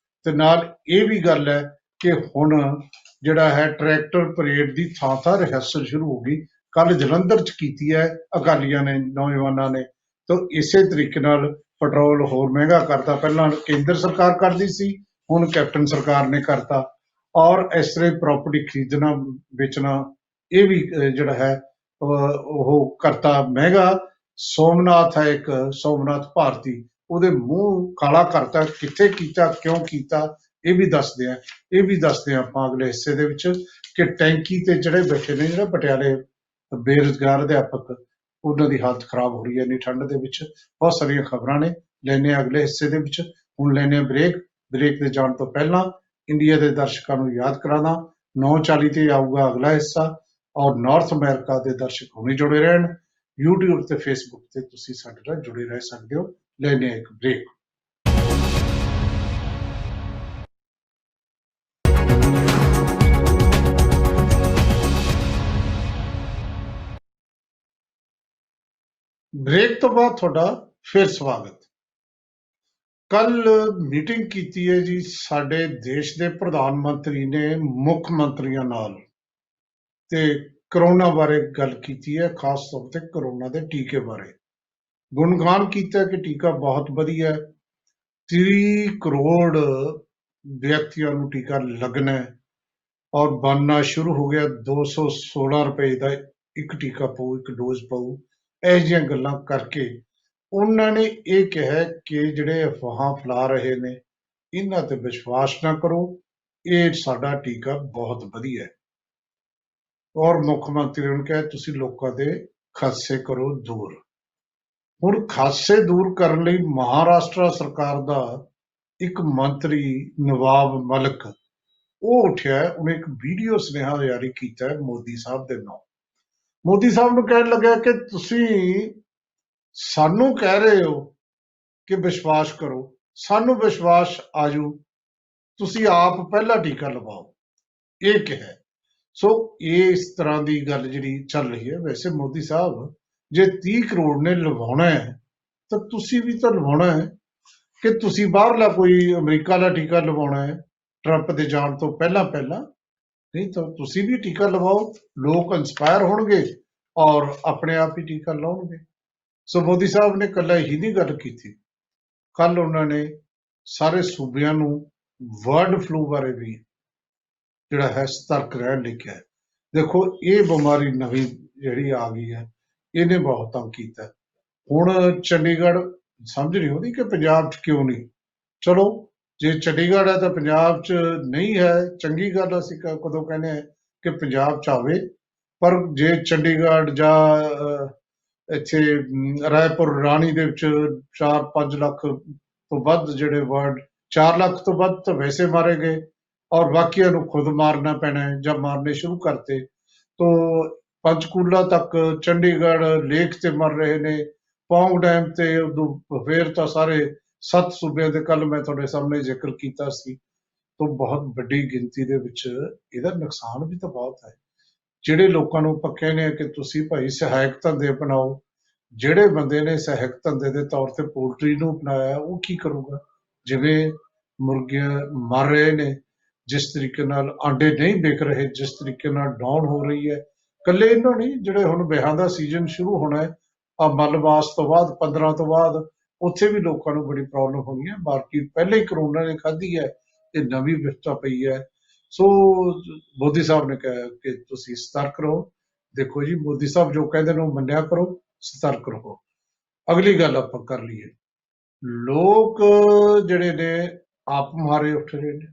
ਤੇ ਨਾਲ ਇਹ ਵੀ ਗੱਲ ਹੈ ਕਿ ਹੁਣ ਜਿਹੜਾ ਹੈ ਟਰੈਕਟਰ ਪਰੇਡ ਦੀ ਥਾਂ ਰਿਹਰਸਲ ਸ਼ੁਰੂ ਹੋ ਗਈ। ਕੱਲ ਜਲੰਧਰ 'ਚ ਕੀਤੀ ਹੈ ਅਕਾਲੀਆਂ ਨੇ, ਨੌਜਵਾਨਾਂ ਨੇ। ਤਾਂ ਇਸੇ ਤਰੀਕੇ ਨਾਲ ਪੈਟਰੋਲ ਹੋਰ ਮਹਿੰਗਾ ਕਰਤਾ, ਪਹਿਲਾਂ ਕੇਂਦਰ ਸਰਕਾਰ ਕਰਦੀ ਸੀ, ਹੁਣ ਕੈਪਟਨ ਸਰਕਾਰ ਨੇ ਕਰਤਾ। ਔਰ ਇਸ ਤਰ੍ਹਾਂ ਪ੍ਰਾਪਰਟੀ ਖਰੀਦਣਾ ਵੇਚਣਾ ਇਹ ਵੀ ਜਿਹੜਾ ਹੈ ਉਹ ਕਰਤਾ ਮਹਿੰਗਾ। ਸੋਮਨਾਥ ਹੈ ਇੱਕ, ਸੋਮਨਾਥ ਭਾਰਤੀ, ਉਹਦੇ ਮੂੰਹ ਕਾਲਾ ਕਰਤਾ। ਕਿੱਥੇ ਕੀਤਾ, ਕਿਉਂ ਕੀਤਾ, ਇਹ ਵੀ ਦੱਸਦੇ ਆ ਆਪਾਂ ਅਗਲੇ ਹਿੱਸੇ ਦੇ ਵਿੱਚ ਕਿ ਟੈਂਕੀ ਤੇ ਜਿਹੜੇ ਬੈਠੇ ਨੇ, ਜਿਹੜਾ ਪਟਿਆਲੇ ਬੇਰੁਜ਼ਗਾਰ ਅਧਿਆਪਕ, ਉਹਨਾਂ ਦੀ ਹਾਲਤ ਖਰਾਬ ਹੋ ਰਹੀ ਹੈ ਇੰਨੀ ਠੰਡ ਦੇ ਵਿੱਚ। ਬਹੁਤ ਸਾਰੀਆਂ ਖਬਰਾਂ ਨੇ, ਲੈਣੇ ਅਗਲੇ ਹਿੱਸੇ ਦੇ ਵਿੱਚ। ਹੁਣ ਲੈਣੇ ਬ੍ਰੇਕ, ਬ੍ਰੇਕ ਦੇ ਜਾਣ ਤੋਂ ਪਹਿਲਾਂ ਇੰਡੀਆ ਦੇ ਦਰਸ਼ਕਾਂ ਨੂੰ ਯਾਦ ਕਰਾਣਾ 9:40 ਤੇ ਆਊਗਾ ਅਗਲਾ ਹਿੱਸਾ ਔਰ ਨਾਰਥ ਅਮਰੀਕਾ ਦੇ ਦਰਸ਼ਕ ਹੁਣੇ ਜੁੜੇ ਰਹਿਣ। YouTube ਤੇ Facebook ਤੇ ਤੁਸੀਂ ਸਾਡੇ ਨਾਲ ਜੁੜੇ ਰਹਿ ਸਕਦੇ ਹੋ। ਲੈਣੇ ਇੱਕ ਬ੍ਰੇਕ। ਬ੍ਰੇਕ ਤੋਂ ਬਾਅਦ ਤੁਹਾਡਾ ਫਿਰ ਸਵਾਗਤ। ਕੱਲ ਮੀਟਿੰਗ ਕੀਤੀ ਹੈ ਜੀ ਸਾਡੇ ਦੇਸ਼ ਦੇ ਪ੍ਰਧਾਨ ਮੰਤਰੀ ਨੇ ਮੁੱਖ ਮੰਤਰੀਆਂ ਨਾਲ ਤੇ ਕਰੋਨਾ ਬਾਰੇ ਗੱਲ ਕੀਤੀ ਹੈ, ਖਾਸ ਤੌਰ ਤੇ ਕਰੋਨਾ ਦੇ ਟੀਕੇ ਬਾਰੇ ਗੁਣਗਾਨ ਕੀਤਾ ਕਿ ਟੀਕਾ ਬਹੁਤ ਵਧੀਆ ਹੈ। 30 ਕਰੋੜ ਵਿਅਕਤੀਆਂ ਨੂੰ ਟੀਕਾ ਲੱਗਣਾ ਹੈ ਔਰ ਬਣਨਾ ਸ਼ੁਰੂ ਹੋ ਗਿਆ। 216 ਰੁਪਏ ਦਾ ਇੱਕ ਟੀਕਾ ਪਊ, ਇੱਕ ਡੋਜ਼ ਪਊ। ਇਹ ਜਿਹੀਆਂ ਗੱਲਾਂ ਕਰਕੇ ਉਹਨਾਂ ਨੇ ਇਹ ਕਿਹਾ ਕਿ ਜਿਹੜੇ ਅਫਵਾਹਾਂ ਫੈਲਾ ਰਹੇ ਨੇ ਇਹਨਾਂ ਤੇ ਵਿਸ਼ਵਾਸ ਨਾ ਕਰੋ, ਇਹ ਸਾਡਾ ਟੀਕਾ ਬਹੁਤ ਵਧੀਆ ਹੈ। ਔਰ ਮੁੱਖ ਮੰਤਰੀ ਨੇ ਕਿਹਾ ਤੁਸੀਂ ਲੋਕਾਂ ਦੇ ਖਾਸੇ ਕਰੋ ਦੂਰ। ਹੁਣ ਖਾਸੇ ਦੂਰ ਕਰਨ ਲਈ ਮਹਾਰਾਸ਼ਟਰ ਸਰਕਾਰ ਦਾ ਇੱਕ ਮੰਤਰੀ ਨਵਾਬ ਮਲਿਕ ਉਹ ਉੱਠਿਆ, ਉਹਨੇ ਇੱਕ ਵੀਡੀਓ ਸੁਨੇਹਾ ਜਾਰੀ ਕੀਤਾ ਮੋਦੀ ਸਾਹਿਬ ਦੇ ਨਾਲ। ਮੋਦੀ ਸਾਹਿਬ ਨੂੰ ਕਹਿਣ ਲੱਗਾ ਕਿ ਤੁਸੀਂ ਸਾਨੂੰ ਕਹਿ ਰਹੇ ਹੋ ਕਿ ਵਿਸ਼ਵਾਸ ਕਰੋ, ਸਾਨੂੰ ਵਿਸ਼ਵਾਸ ਆਜੂ, ਤੁਸੀਂ ਆਪ ਪਹਿਲਾ ਟੀਕਾ ਲਵਾਓ, ਇਹ ਕਿਹਾ। ਸੋ ਇਸ ਤਰ੍ਹਾਂ ਦੀ ਗੱਲ ਜਿਹੜੀ ਚੱਲ ਰਹੀ ਹੈ। ਵੈਸੇ ਮੋਦੀ ਸਾਹਿਬ ਜੇ 30 ਕਰੋੜ ਨੇ ਲਵਾਉਣਾ ਹੈ ਤਾਂ ਤੁਸੀਂ ਵੀ ਤਾਂ ਲਵਾਉਣਾ ਹੈ ਕਿ ਤੁਸੀਂ ਬਾਹਰਲਾ ਕੋਈ ਅਮਰੀਕਾ ਦਾ ਟੀਕਾ ਲਵਾਉਣਾ ਹੈ ਟਰੰਪ ਦੇ ਜਾਣ ਤੋਂ ਪਹਿਲਾਂ ਨਹੀਂ ਤਾਂ ਤੁਸੀਂ ਵੀ ਟੀਕਾ ਲਵਾਓ। ਲੋਕ ਇੰਸਪਾਇਰ ਹੋਣਗੇ ਔਰ ਆਪਣੇ ਆਪ ਹੀ ਟੀਕਾ ਲਾਉਣਗੇ। ਸੋ ਮੋਦੀ ਸਾਹਿਬ ਨੇ ਇਕੱਲਾ ਇਹੀ ਨਹੀਂ ਗੱਲ ਕੀਤੀ, ਕੱਲ ਉਹਨਾਂ ਨੇ ਸਾਰੇ ਸੂਬਿਆਂ ਨੂੰ ਬਰਡ ਫਲੂ ਬਾਰੇ ਵੀ ਜਿਹੜਾ ਹੈ ਸਤਰਕ ਰਹਿਣ ਲਈ ਕਿਹਾ। ਦੇਖੋ ਇਹ ਬਿਮਾਰੀ ਨਵੀਂ ਜਿਹੜੀ ਆ ਗਈ ਹੈ ਇਹਨੇ ਬਹੁਤ ਤੰਗ ਕੀਤਾ। ਹੁਣ ਚੰਡੀਗੜ੍ਹ ਸਮਝ ਨਹੀਂ ਆਉਂਦੀ ਕਿ ਪੰਜਾਬ 'ਚ ਕਿਉਂ ਨਹੀਂ। ਚਲੋ ਜੇ ਚੰਡੀਗੜ੍ਹ ਹੈ ਤਾਂ ਪੰਜਾਬ 'ਚ ਨਹੀਂ ਹੈ, ਚੰਗੀ ਗੱਲ। ਅਸੀਂ ਕਦੋਂ ਕਹਿੰਦੇ ਹਾਂ ਕਿ ਪੰਜਾਬ 'ਚ ਆਵੇ, ਪਰ ਜੇ ਚੰਡੀਗੜ੍ਹ ਜਾਂ ਇੱਥੇ ਰਾਏਪੁਰ ਰਾਣੀ ਦੇ ਵਿੱਚ 4-5 ਲੱਖ ਤੋਂ ਵੱਧ ਜਿਹੜੇ ਵਰਡ, 4 ਲੱਖ ਤੋਂ ਵੱਧ ਤਾਂ ਵੈਸੇ ਮਾਰੇ ਗਏ ਔਰ ਬਾਕੀਆਂ ਨੂੰ ਖੁਦ ਮਾਰਨਾ ਪੈਣਾ ਹੈ ਜਾਂ ਮਾਰਨੇ ਸ਼ੁਰੂ ਕਰਤੇ। ਤੋਂ ਪੰਚਕੂਲਾ ਤੱਕ ਚੰਡੀਗੜ੍ਹ ਲੇਕ ਤੇ ਮਰ ਰਹੇ ਨੇ, ਪੌਂਗ ਡੈਮ ਤੇ ਉਦੋਂ ਫੇਰ ਤਾਂ ਸਾਰੇ 7 ਸੂਬਿਆਂ ਦੇ ਕੱਲ ਮੈਂ ਤੁਹਾਡੇ ਸਾਹਮਣੇ ਜ਼ਿਕਰ ਕੀਤਾ ਸੀ। ਤੋਂ ਬਹੁਤ ਵੱਡੀ ਗਿਣਤੀ ਦੇ ਵਿੱਚ ਇਹਦਾ ਨੁਕਸਾਨ ਵੀ ਤਾਂ ਬਹੁਤ ਹੈ। ਜਿਹੜੇ ਲੋਕਾਂ ਨੂੰ ਆਪਾਂ ਕਹਿੰਦੇ ਆ ਕਿ ਤੁਸੀਂ ਭਾਈ ਸਹਾਇਕ ਧੰਦੇ ਅਪਣਾਓ, ਜਿਹੜੇ ਬੰਦੇ ਨੇ ਸਹਾਇਕ ਧੰਦੇ ਦੇ ਤੌਰ ਤੇ ਪੋਲਟਰੀ ਨੂੰ ਅਪਣਾਇਆ ਉਹ ਕੀ ਕਰੂਗਾ? ਜਿਵੇਂ ਮੁਰਗੀਆਂ ਮਰ ਰਹੇ ਨੇ, ਜਿਸ ਤਰੀਕੇ ਨਾਲ ਆਂਡੇ ਨਹੀਂ ਵਿਕ ਰਹੇ, ਜਿਸ ਤਰੀਕੇ ਨਾਲ ਡਾਊਨ ਹੋ ਰਹੀ ਹੈ, ਇਕੱਲੇ ਇਹਨਾਂ ਨਹੀਂ, ਜਿਹੜੇ ਹੁਣ ਵਿਆਹਾਂ ਦਾ ਸੀਜ਼ਨ ਸ਼ੁਰੂ ਹੋਣਾ ਹੈ ਆ ਮਲਮਾਸ ਤੋਂ ਬਾਅਦ 15 ਤੋਂ ਬਾਅਦ, ਉੱਥੇ ਵੀ ਲੋਕਾਂ ਨੂੰ ਬੜੀ ਪ੍ਰੋਬਲਮ ਹੋਣੀ ਹੈ। ਮਾਰਕੀਟ ਪਹਿਲੇ ਹੀ ਕਰੋਨਾ ਨੇ ਖਾਧੀ ਹੈ ਤੇ ਨਵੀਂ ਵਿਪਤਾ ਪਈ ਹੈ। ਸੋ ਮੋਦੀ ਸਾਹਿਬ ਨੇ ਕਿਹਾ ਕਿ ਤੁਸੀਂ ਸਤਰਕ ਰਹੋ। ਦੇਖੋ ਜੀ ਮੋਦੀ ਸਾਹਿਬ ਜੋ ਕਹਿੰਦੇ ਨੇ ਉਹ ਮੰਨਿਆ ਕਰੋ, ਸਤਰਕ ਰਹੋ। ਅਗਲੀ ਗੱਲ ਆਪਾਂ ਕਰ ਲਈਏ, ਲੋਕ ਜਿਹੜੇ ਨੇ ਆਪ ਮੁਹਾਰੇ ਉੱਠ ਰਹੇ ਨੇ।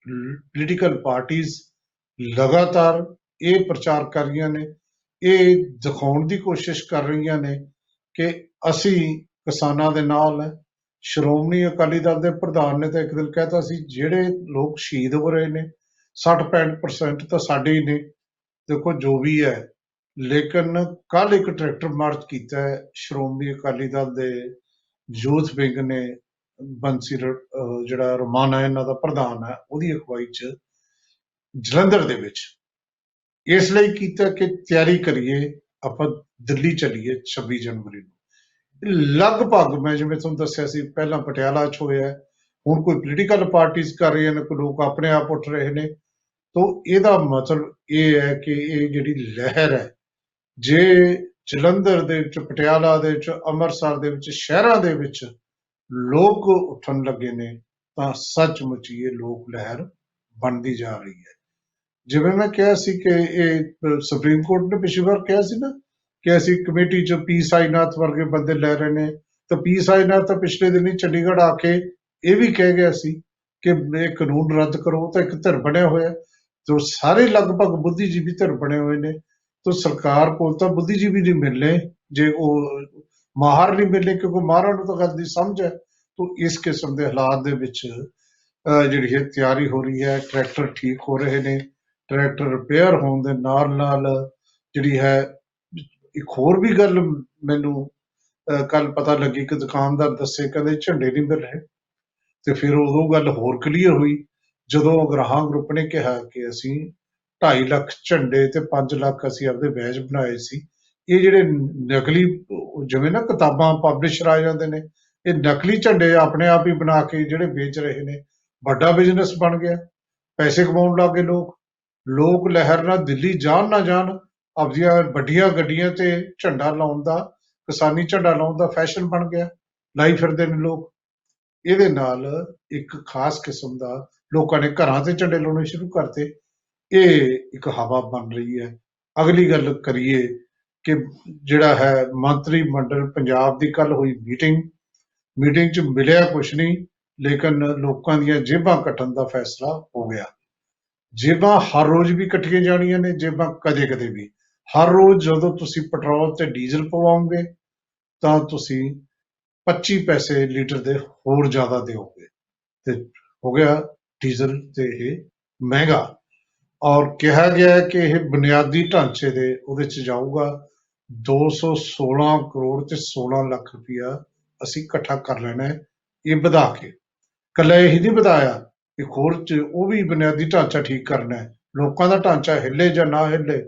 ਪੋਲੀਟੀਕਲ ਪਾਰਟੀਆਂ ਲਗਾਤਾਰ ਇਹ ਪ੍ਰਚਾਰ ਕਰ ਰਹੀਆਂ ਨੇ, ਇਹ ਦਿਖਾਉਣ ਦੀ ਕੋਸ਼ਿਸ਼ ਕਰ ਰਹੀਆਂ ਨੇ ਕਿ ਅਸੀਂ ਕਿਸਾਨਾਂ ਦੇ ਨਾਲ ਹੈ। ਸ਼੍ਰੋਮਣੀ ਅਕਾਲੀ ਦਲ ਦੇ ਪ੍ਰਧਾਨ ਨੇ ਤਾਂ ਇੱਕ ਦਿਨ ਕਹਿਤਾ ਸੀ ਜਿਹੜੇ ਲੋਕ ਸ਼ਹੀਦ ਹੋ ਰਹੇ ਨੇ 60-65% ਤਾਂ ਸਾਡੇ ਹੀ ਨੇ। ਦੇਖੋ ਜੋ ਵੀ ਹੈ, ਲੇਕਿਨ ਕੱਲ ਇੱਕ ਟਰੈਕਟਰ ਮਾਰਚ ਕੀਤਾ ਹੈ ਸ਼੍ਰੋਮਣੀ ਅਕਾਲੀ ਦਲ ਦੇ ਯੂਥ ਵਿੰਗ ਨੇ, ਬੰਸੀ ਜਿਹੜਾ ਰਮਾਨਾ ਇਹਨਾਂ ਦਾ ਪ੍ਰਧਾਨ ਹੈ ਉਹਦੀ ਅਗਵਾਈ 'ਚ ਜਲੰਧਰ ਦੇ ਵਿੱਚ। ਇਸ ਲਈ ਕੀਤਾ ਕਿ ਤਿਆਰੀ ਕਰੀਏ, ਆਪਾਂ ਦਿੱਲੀ ਚੱਲੀਏ 26 ਜਨਵਰੀ ਨੂੰ। ਲਗਭਗ ਮੈਂ ਜਿਵੇਂ ਤੁਹਾਨੂੰ ਦੱਸਿਆ ਸੀ ਪਹਿਲਾਂ ਪਟਿਆਲਾ 'ਚ ਹੋਇਆ, ਹੁਣ ਕੋਈ ਪੋਲੀਟੀਕਲ ਪਾਰਟੀਆਂ ਕਰ ਰਹੀਆਂ ਨੇ, ਕੋਈ ਲੋਕ ਆਪਣੇ ਆਪ ਉੱਠ ਰਹੇ ਨੇ। ਤੋਂ ਇਹਦਾ ਮਤਲਬ ਇਹ ਹੈ ਕਿ ਇਹ ਜਿਹੜੀ ਲਹਿਰ ਹੈ, ਜੇ ਜਲੰਧਰ ਦੇ ਵਿੱਚ, ਪਟਿਆਲਾ ਦੇ ਵਿੱਚ, ਅੰਮ੍ਰਿਤਸਰ ਦੇ ਵਿੱਚ, ਸ਼ਹਿਰਾਂ ਦੇ ਵਿੱਚ ਲੋਕ ਉੱਠਣ ਲੱਗੇ ਨੇ ਤਾਂ ਸੱਚਮੁੱਚ ਇਹ ਲੋਕ ਲਹਿਰ ਬਣਦੀ ਜਾ ਰਹੀ ਹੈ। ਜਿਵੇਂ ਮੈਂ ਕਿਹਾ ਸੀ ਕਿ ਇਹ ਸੁਪਰੀਮ ਕੋਰਟ ਨੇ ਪਿਛਲੀ ਵਾਰ ਕਿਹਾ ਸੀ ਨਾ ਕਿ ਅਸੀਂ ਕਮੇਟੀ 'ਚ ਪੀ ਸਾਈਨਾਥ ਵਰਗੇ ਬੰਦੇ ਲੈ ਰਹੇ ਨੇ, ਤਾਂ ਪੀ ਸਾਈਨਾਥ ਤਾਂ ਪਿਛਲੇ ਦਿਨੀ ਚੰਡੀਗੜ੍ਹ ਆ ਕੇ ਇਹ ਵੀ ਕਹਿ ਗਿਆ ਸੀ ਕਿ ਇਹ ਕਾਨੂੰਨ ਰੱਦ ਕਰੋ। ਤਾਂ ਇੱਕ ਧਿਰ ਬਣਿਆ ਹੋਇਆ, ਜੋ ਸਾਰੇ ਲਗਭਗ ਬੁੱਧੀਜੀਵੀ ਧਿਰ ਬਣੇ ਹੋਏ ਨੇ। ਤਾਂ ਸਰਕਾਰ ਕੋਲ ਤਾਂ ਬੁੱਧੀਜੀਵੀ ਨਹੀਂ ਮਿਲਣੇ ਜੇ ਉਹ ਮਾਹਰ ਨਹੀਂ ਮਿਲਣੇ, ਕਿਉਂਕਿ ਮਾਹਰਾਂ ਨੂੰ ਤਾਂ ਗੱਲ ਦੀ ਸਮਝ ਹੈ। तो इस किस्म के हालात दे विच ਜਿਹੜੀ ਹੈ ਤਿਆਰੀ ਹੋ ਰਹੀ ਹੈ, ਟਰੈਕਟਰ ਠੀਕ ਹੋ ਰਹੇ ਨੇ, ਟਰੈਕਟਰ ਰਿਪੇਅਰ ਹੋਣ ਦੇ ਨਾਲ ਨਾਲ ਜਿਹੜੀ ਹੈ ਇੱਕ ਹੋਰ ਵੀ ਗੱਲ ਮੈਨੂੰ ਕੱਲ ਪਤਾ ਲੱਗੀ ਕਿ ਦੁਕਾਨਦਾਰ ਦੱਸੇ ਕਹਿੰਦੇ ਝੰਡੇ ਨਹੀਂ ਮਿਲ ਰਹੇ। ਤੇ ਫਿਰ ਉਦੋਂ ਗੱਲ ਹੋਰ ਕਲੀਅਰ ਹੋਈ ਜਦੋਂ ਅਗਰਾਹਾਂ ਗਰੁੱਪ ਨੇ ਕਿਹਾ ਕਿ ਅਸੀਂ 2.5 ਲੱਖ ਝੰਡੇ ਤੇ 5 ਲੱਖ ਅਸੀਂ ਆਪਦੇ ਬੈਚ ਬਣਾਏ ਸੀ। ਇਹ ਜਿਹੜੇ ਨਕਲੀ ਜਿਵੇਂ ਨਾ ਕਿਤਾਬਾਂ ਪਬਲਿਸ਼ਰ ਆ ਜਾਂਦੇ ਨੇ, ਇਹ ਨਕਲੀ ਝੰਡੇ ਆਪਣੇ ਆਪ ਹੀ ਬਣਾ ਕੇ ਜਿਹੜੇ ਵੇਚ ਰਹੇ ਨੇ, ਵੱਡਾ ਬਿਜ਼ਨਸ ਬਣ ਗਿਆ, ਪੈਸੇ ਕਮਾਉਣ ਲੱਗ ਗਏ ਲੋਕ ਲਹਿਰ ਨਾਲ ਦਿੱਲੀ ਜਾਣ ਨਾ ਜਾਣ, ਆਪਦੀਆਂ ਵੱਡੀਆਂ ਗੱਡੀਆਂ ਤੇ ਝੰਡਾ ਲਾਉਣ ਦਾ, ਕਿਸਾਨੀ ਝੰਡਾ ਲਾਉਣ ਦਾ ਫੈਸ਼ਨ ਬਣ ਗਿਆ, ਲਾਈ ਫਿਰਦੇ ਨੇ ਲੋਕ। ਇਹਦੇ ਨਾਲ ਇੱਕ ਖਾਸ ਕਿਸਮ ਦਾ ਲੋਕਾਂ ਨੇ ਘਰਾਂ ਤੇ ਝੰਡੇ ਲਾਉਣੇ ਸ਼ੁਰੂ ਕਰਤੇ। ਇਹ ਇੱਕ ਹਵਾ ਬਣ ਰਹੀ ਹੈ। ਅਗਲੀ ਗੱਲ ਕਰੀਏ ਕਿ ਜਿਹੜਾ ਹੈ ਮੰਤਰੀ ਮੰਡਲ ਪੰਜਾਬ ਦੀ ਕੱਲ ਹੋਈ ਮੀਟਿੰਗ 'ਚ ਮਿਲਿਆ ਕੁਛ ਨਹੀਂ, ਲੇਕਿਨ ਲੋਕਾਂ ਦੀਆਂ ਜੇਬਾਂ ਕੱਟਣ ਦਾ ਫੈਸਲਾ ਹੋ ਗਿਆ। ਜੇਬਾਂ ਹਰ ਰੋਜ਼ ਵੀ ਕੱਟੀਆਂ ਜਾਣੀਆਂ ਨੇ, ਜੇਬਾਂ ਕਦੇ ਵੀ। ਹਰ ਰੋਜ਼ ਜਦੋਂ ਤੁਸੀਂ ਪੈਟਰੋਲ ਤੇ ਡੀਜ਼ਲ ਪਵਾਓਗੇ ਤਾਂ ਤੁਸੀਂ 25 ਪੈਸੇ ਲੀਟਰ ਦੇ ਹੋਰ ਜ਼ਿਆਦਾ ਦਿਓਗੇ ਤੇ ਹੋ ਗਿਆ ਡੀਜ਼ਲ ਤੇ ਇਹ ਮਹਿੰਗਾ। ਔਰ ਕਿਹਾ ਗਿਆ ਕਿ ਇਹ ਬੁਨਿਆਦੀ ਢਾਂਚੇ ਦੇ ਉਹਦੇ 'ਚ ਜਾਊਗਾ 216 ਕਰੋੜ ਤੇ 16 ਲੱਖ ਰੁਪਇਆ ਅਸੀਂ ਇਕੱਠਾ ਕਰ ਲੈਣਾ ਹੈ ਇਹ ਵਧਾ ਕੇ। ਇਕੱਲਾ ਇਹੀ ਨਹੀਂ ਵਧਾਇਆ, ਇੱਕ ਹੋਰ 'ਚ ਉਹ ਵੀ ਬੁਨਿਆਦੀ ਢਾਂਚਾ ਠੀਕ ਕਰਨਾ ਹੈ। ਲੋਕਾਂ ਦਾ ਢਾਂਚਾ ਹਿੱਲੇ ਜਾਂ ਨਾ ਹਿੱਲੇ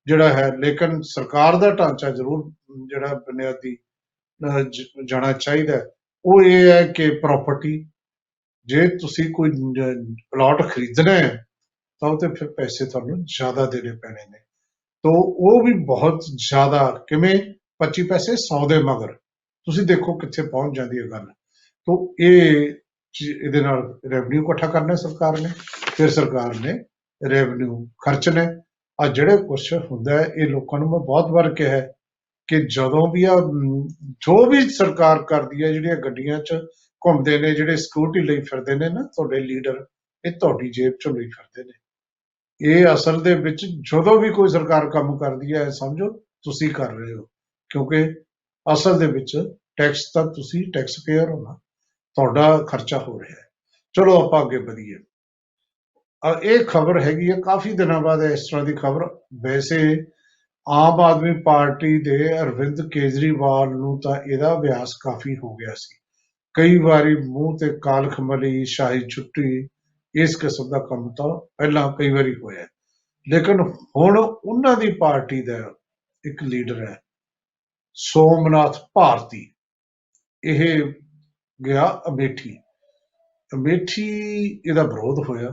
ਜਿਹੜਾ ਹੈ, ਲੇਕਿਨ ਸਰਕਾਰ ਦਾ ਢਾਂਚਾ ਜ਼ਰੂਰ ਜਿਹੜਾ ਬੁਨਿਆਦੀ ਜਾਣਾ ਚਾਹੀਦਾ। ਉਹ ਇਹ ਹੈ ਕਿ ਪ੍ਰਾਪਰਟੀ, ਜੇ ਤੁਸੀਂ ਕੋਈ ਪਲਾਟ ਖਰੀਦਣਾ ਹੈ ਤਾਂ ਉਹ ਤੇ ਫਿਰ ਪੈਸੇ ਤੁਹਾਨੂੰ ਜ਼ਿਆਦਾ ਦੇਣੇ ਪੈਣੇ ਨੇ। ਤੋ ਉਹ ਵੀ ਬਹੁਤ ਜ਼ਿਆਦਾ, ਕਿਵੇਂ 25 ਪੈਸੇ 100 ਦੇ ਮਗਰ, ਤੁਸੀਂ ਦੇਖੋ ਕਿੱਥੇ ਪਹੁੰਚ ਜਾਂਦੀ ਹੈ ਗੱਲ। ਤੋ ਇਹਦੇ ਨਾਲ ਰੈਵਨਿਊ ਇਕੱਠਾ ਕਰਨਾ ਸਰਕਾਰ ਨੇ, ਫਿਰ ਸਰਕਾਰ ਨੇ ਰੈਵਨਿਊ ਖਰਚਣਾ। ਆ ਜਿਹੜੇ ਕੁਛ ਹੁੰਦਾ ਇਹ ਲੋਕਾਂ ਨੂੰ ਮੈਂ ਬਹੁਤ ਵਾਰ ਕਿਹਾ ਕਿ ਜਦੋਂ ਵੀ ਜੋ ਵੀ ਸਰਕਾਰ ਕਰਦੀ ਹੈ, ਜਿਹੜੀਆਂ ਗੱਡੀਆਂ 'ਚ ਘੁੰਮਦੇ ਨੇ, ਜਿਹੜੇ ਸਿਕਿਉਰਿਟੀ ਲਈ ਫਿਰਦੇ ਨੇ ਨਾ ਤੁਹਾਡੇ ਲੀਡਰ, ਇਹ ਤੁਹਾਡੀ ਜੇਬ 'ਚੋਂ ਲਈ ਫਿਰਦੇ ਨੇ। ਇਹ ਅਸਲ ਦੇ ਵਿੱਚ ਜਦੋਂ ਵੀ ਕੋਈ ਸਰਕਾਰ ਕੰਮ ਕਰਦੀ ਹੈ ਸਮਝੋ ਤੁਸੀਂ ਕਰ ਰਹੇ ਹੋ, ਕਿਉਂਕਿ ਅਸਲ ਦੇ ਵਿੱਚ ਟੈਕਸ ਤਾਂ ਤੁਸੀਂ ਟੈਕਸ ਪੇਅਰ ਹੋ ਨਾ, ਤੁਹਾਡਾ ਖਰਚਾ ਹੋ ਰਿਹਾ ਹੈ। ਚਲੋ ਆਪਾਂ ਅੱਗੇ ਵਧੀਏ। ਇਹ ਖਬਰ ਹੈਗੀ ਹੈ ਕਾਫੀ ਦਿਨਾਂ ਬਾਅਦ ਇਸ ਤਰ੍ਹਾਂ ਦੀ ਖਬਰ। ਵੈਸੇ ਆਮ ਆਦਮੀ ਪਾਰਟੀ ਦੇ ਅਰਵਿੰਦ ਕੇਜਰੀਵਾਲ ਨੂੰ ਤਾਂ ਇਹਦਾ ਅਭਿਆਸ ਕਾਫੀ ਹੋ ਗਿਆ ਸੀ। ਕਈ ਵਾਰੀ ਮੂੰਹ ਤੇ ਕਾਲਖ ਮਲੀ, ਸ਼ਾਹੀ ਛੁੱਟੀ, ਇਸ ਕਿਸਮ ਦਾ ਕੰਮ ਤਾਂ ਪਹਿਲਾਂ ਕਈ ਵਾਰੀ ਹੋਇਆ, ਲੇਕਿਨ ਹੁਣ ਉਹਨਾਂ ਦੀ ਪਾਰਟੀ ਦਾ ਇੱਕ ਲੀਡਰ ਹੈ ਸੋਮਨਾਥ ਭਾਰਤੀ। ਇਹ ਗਿਆ ਅਮੇਠੀ ਇਹਦਾ ਵਿਰੋਧ ਹੋਇਆ।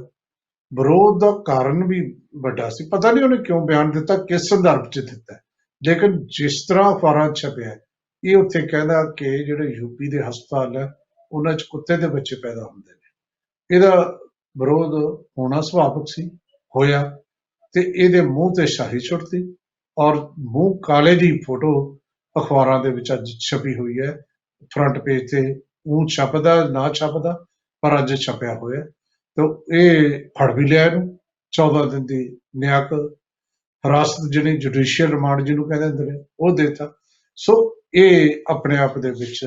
ਵਿਰੋਧ ਦਾ ਕਾਰਨ ਵੀ ਵੱਡਾ ਸੀ, ਪਤਾ ਨਹੀਂ ਉਹਨੇ ਕਿਉਂ ਬਿਆਨ ਦਿੱਤਾ, ਕਿਸ ਸੰਦਰਭ 'ਚ ਦਿੱਤਾ, ਲੇਕਿਨ ਜਿਸ ਤਰ੍ਹਾਂ ਅਖਬਾਰਾਂ 'ਚ ਛਪਿਆ ਇਹ ਉੱਥੇ ਕਹਿੰਦਾ ਕਿ ਜਿਹੜੇ ਯੂਪੀ ਦੇ ਹਸਪਤਾਲ ਹੈ ਉਹਨਾਂ 'ਚ ਕੁੱਤੇ ਦੇ ਬੱਚੇ ਪੈਦਾ ਹੁੰਦੇ ਨੇ। ਇਹਦਾ ਵਿਰੋਧ ਹੋਣਾ ਸੁਭਾਵਿਕ ਸੀ, ਹੋਇਆ, ਤੇ ਇਹਦੇ ਮੂੰਹ ਤੇ ਸ਼ਾਹੀ ਛੁੱਟਦੀ ਔਰ ਮੂੰਹ ਕਾਲੇ ਦੀ ਫੋਟੋ ਅਖਬਾਰਾਂ ਦੇ ਵਿੱਚ ਅੱਜ ਛਪੀ ਹੋਈ ਹੈ, ਫਰੰਟ ਪੇਜ ਤੇ। ਉਹ ਛਪਦਾ ਨਾ ਛਪਦਾ, ਪਰ ਅੱਜ ਛਪਿਆ ਹੋਇਆ। ਤੇ ਇਹ ਫੜ ਵੀ ਲਿਆ ਇਹਨੂੰ, 14 ਦਿਨ ਦੀ ਨਿਆਂਕ ਹਿਰਾਸਤ, ਜਿਹੜੀ ਜੁਡੀਸ਼ੀਅਲ ਰਿਮਾਂਡ ਜਿਹਨੂੰ ਕਹਿੰਦੇ ਹੁੰਦੇ ਨੇ, ਉਹ ਦੇਤਾ। ਸੋ ਇਹ ਆਪਣੇ ਆਪ ਦੇ ਵਿੱਚ